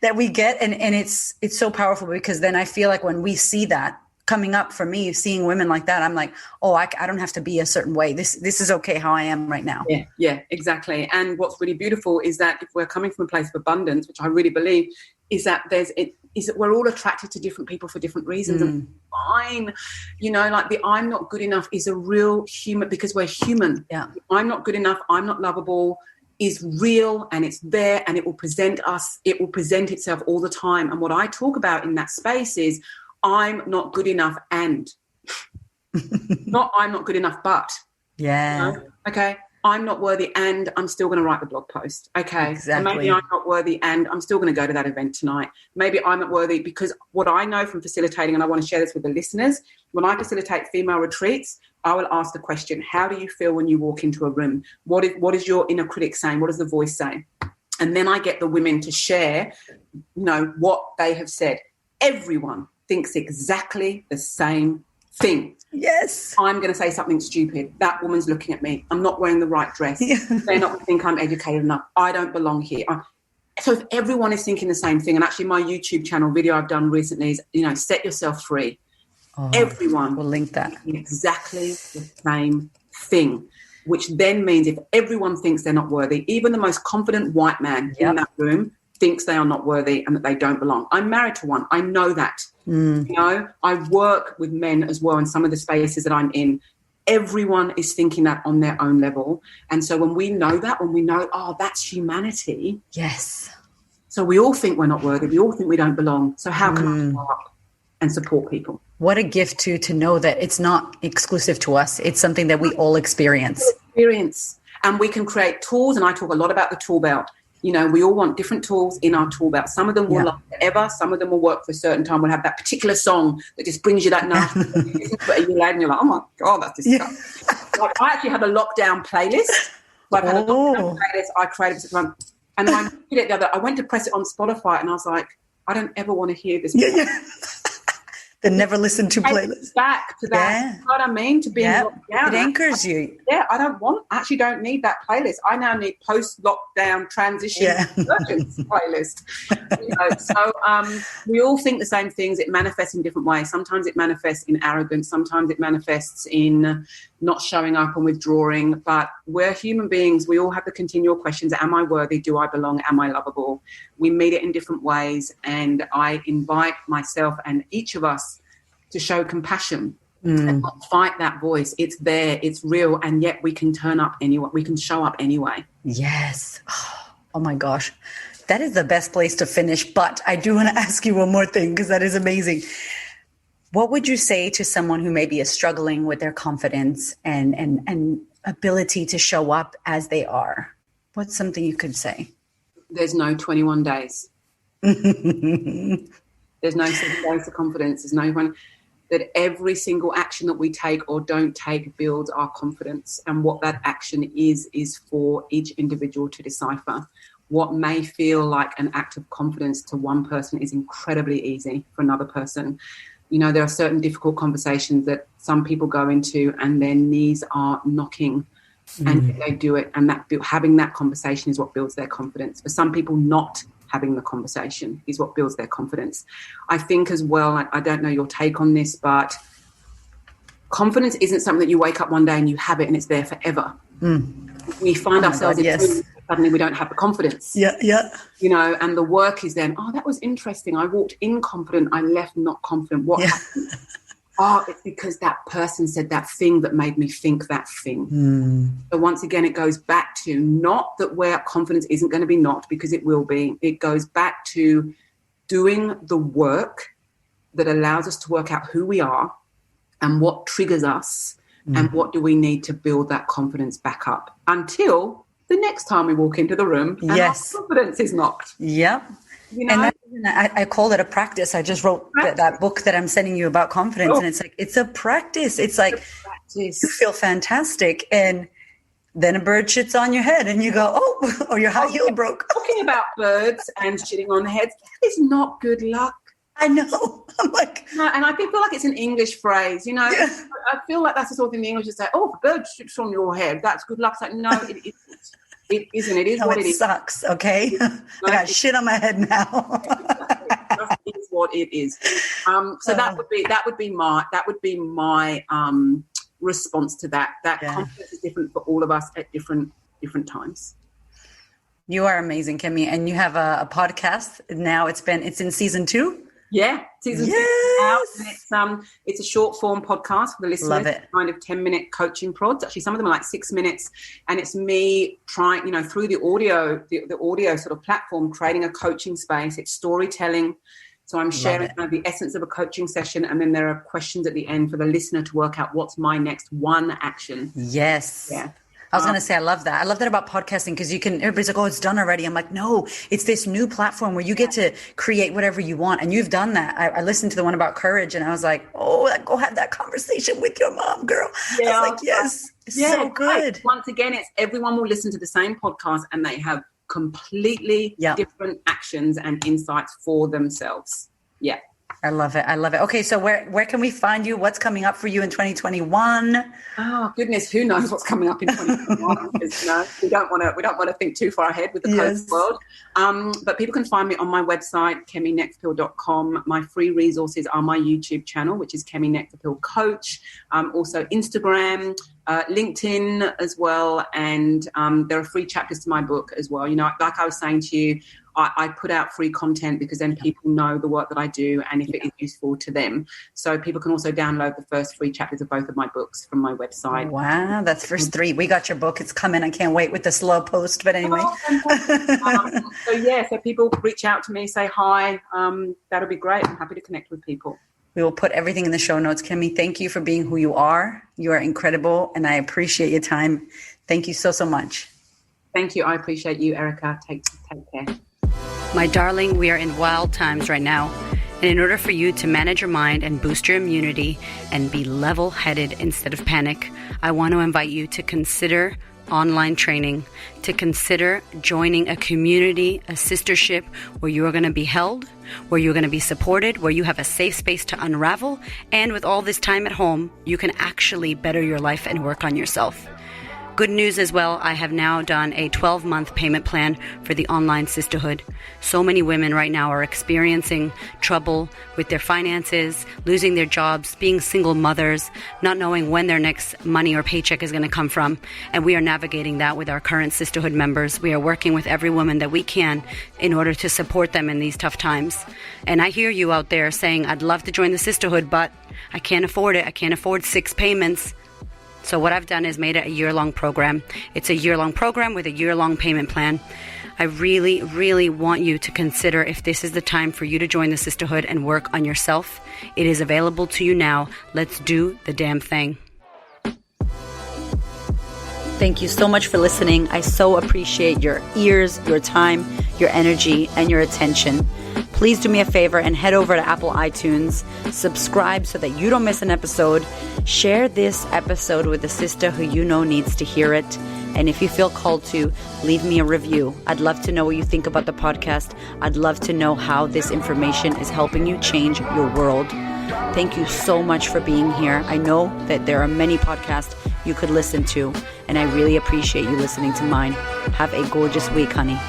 that we get. And it's so powerful, because then I feel like when we see that coming up for me, seeing women like that, I'm like, oh, I don't have to be a certain way. This is okay how I am right now. Yeah, exactly. And what's really beautiful is that if we're coming from a place of abundance, which I really believe, is that we're all attracted to different people for different reasons. And fine, like the I'm not good enough is a real human, because we're human. Yeah. I'm not good enough, I'm not lovable is real, and it's there, and it will present itself all the time. And what I talk about in that space is I'm not good enough, and not I'm not good enough, but okay, I'm not worthy, and I'm still going to write the blog post. Okay, exactly. So maybe I'm not worthy, and I'm still going to go to that event tonight. Maybe I'm not worthy, because what I know from facilitating, and I want to share this with the listeners, when I facilitate female retreats, I will ask the question, how do you feel when you walk into a room? What is your inner critic saying? What does the voice say? And then I get the women to share, what they have said. Everyone thinks exactly the same thing. Yes. I'm going to say something stupid. That woman's looking at me. I'm not wearing the right dress. They're not going to think I'm educated enough. I don't belong here. So if everyone is thinking the same thing, and actually my YouTube channel video I've done recently is, set yourself free. Everyone will link that. Exactly the same thing, which then means if everyone thinks they're not worthy, even the most confident white man in that room thinks they are not worthy and that they don't belong. I'm married to one. I know that. I work with men as well in some of the spaces that I'm in. Everyone is thinking that on their own level. And so when we know, that's humanity. Yes. So we all think we're not worthy. We all think we don't belong. So how can I show up and support people? What a gift to know that it's not exclusive to us. It's something that we all experience. And we can create tools. And I talk a lot about the tool belt. We all want different tools in our tool belt. Some of them will last forever. Some of them will work for a certain time. We'll have that particular song that just brings you that nice. A year later and you're like, oh my God, that's disgusting. Like, I actually have a lockdown playlist. I've had a lockdown playlist I created for one. And then I did it the other. I went to press it on Spotify and I was like, I don't ever want to hear this. The never listened to playlist. Back to that. You know what I mean? To being locked down. It anchors you. Yeah, actually don't need that playlist. I now need post-lockdown transition playlist. So we all think the same things. It manifests in different ways. Sometimes it manifests in arrogance. Sometimes it manifests in not showing up and withdrawing. But we're human beings. We all have the continual questions. Am I worthy? Do I belong? Am I lovable? We meet it in different ways. And I invite myself and each of us to show compassion and not fight that voice. It's there, it's real, and yet we can turn up anyway. We can show up anyway. Yes. Oh my gosh. That is the best place to finish. But I do want to ask you one more thing, because that is amazing. What would you say to someone who maybe is struggling with their confidence and ability to show up as they are? What's something you could say? There's no 21 days. There's no 7 days of confidence. There's no one. That every single action that we take or don't take builds our confidence. And what that action is for each individual to decipher. What may feel like an act of confidence to one person is incredibly easy for another person. There are certain difficult conversations that some people go into and their knees are knocking and they do it. And having that conversation is what builds their confidence. For some people, not having the conversation is what builds their confidence. I think as well, I don't know your take on this, but confidence isn't something that you wake up one day and you have it and it's there forever. We find ourselves in suddenly we don't have the confidence. And the work is then, that was interesting. I walked in confident, I left not confident. What happened? Oh, it's because that person said that thing that made me think that thing. So once again, it goes back to not that where confidence isn't going to be knocked, because it will be. It goes back to doing the work that allows us to work out who we are and what triggers us and what do we need to build that confidence back up until the next time we walk into the room and our confidence is knocked. Yep. You know? And I call it a practice. I just wrote that book that I'm sending you about confidence, and it's like, it's a practice. It's like, you feel fantastic, and then a bird shits on your head, and you go, oh, or your high heel broke. Talking about birds and shitting on heads, that is not good luck. I know. I'm like, and I feel like it's an English phrase, you know. Yeah. I feel like that's the sort of thing the English would say, oh, if a bird shits on your head, that's good luck. It's like, no, it isn't. It isn't. It is what it is. It sucks, okay? I got shit on my head now. It is what it is. So that would be my response to that. That confidence is different for all of us at different times. You are amazing, Kemi, and you have a podcast now. It's in season 2. Yeah, season 2 out, and it's a short form podcast for the listeners. Love it. Kind of 10-minute coaching prods. Actually, some of them are like 6 minutes, and it's me trying, you know, through the audio sort of platform, creating a coaching space. It's storytelling. So I'm sharing kind of the essence of a coaching session, and then there are questions at the end for the listener to work out what's my next one action. Yes. Yeah. I was going to say, I love that. I love that about podcasting, because everybody's like, oh, it's done already. I'm like, no, it's this new platform where you get to create whatever you want. And you've done that. I listened to the one about courage, and I was like, oh, go have that conversation with your mom, girl. Yeah, I was like, yes, it's so good. Right. Once again, it's everyone will listen to the same podcast, and they have completely different actions and insights for themselves. Yeah. I love it. I love it. Okay, so where can we find you? What's coming up for you in 2021? Oh goodness, who knows what's coming up in 2021? Because we don't want to think too far ahead with the coach world. But people can find me on my website, keminekvapil.com. My free resources are my YouTube channel, which is Kemi Nekvapil Coach. Also Instagram, LinkedIn as well, and there are free chapters to my book as well. You know, like I was saying to you, I put out free content because then people know the work that I do and if it is useful to them. So people can also download the first 3 chapters of both of my books from my website. Wow, that's first 3. We got your book. It's coming. I can't wait with the slow post. But anyway. So people reach out to me, say hi. That'll be great. I'm happy to connect with people. We will put everything in the show notes. Kemi, thank you for being who you are. You are incredible, and I appreciate your time. Thank you so much. Thank you. I appreciate you, Erica. Take care. My darling, we are in wild times right now. And in order for you to manage your mind and boost your immunity and be level-headed instead of panic, I want to invite you to consider online training, to consider joining a community, a sistership where you are going to be held, where you're going to be supported, where you have a safe space to unravel. And with all this time at home, you can actually better your life and work on yourself. Good news as well, I have now done a 12-month payment plan for the online sisterhood. So many women right now are experiencing trouble with their finances, losing their jobs, being single mothers, not knowing when their next money or paycheck is going to come from. And we are navigating that with our current sisterhood members. We are working with every woman that we can in order to support them in these tough times. And I hear you out there saying, I'd love to join the sisterhood, but I can't afford it. I can't afford 6 payments. So what I've done is made it a year-long program. It's a year-long program with a year-long payment plan. I really, really want you to consider if this is the time for you to join the sisterhood and work on yourself. It is available to you now. Let's do the damn thing. Thank you so much for listening. I so appreciate your ears, your time, your energy, and your attention. Please do me a favor and head over to Apple iTunes, subscribe so that you don't miss an episode, share this episode with a sister who you know needs to hear it, and if you feel called to, leave me a review. I'd love to know what you think about the podcast. I'd love to know how this information is helping you change your world. Thank you so much for being here. I know that there are many podcasts you could listen to, and I really appreciate you listening to mine. Have a gorgeous week, honey.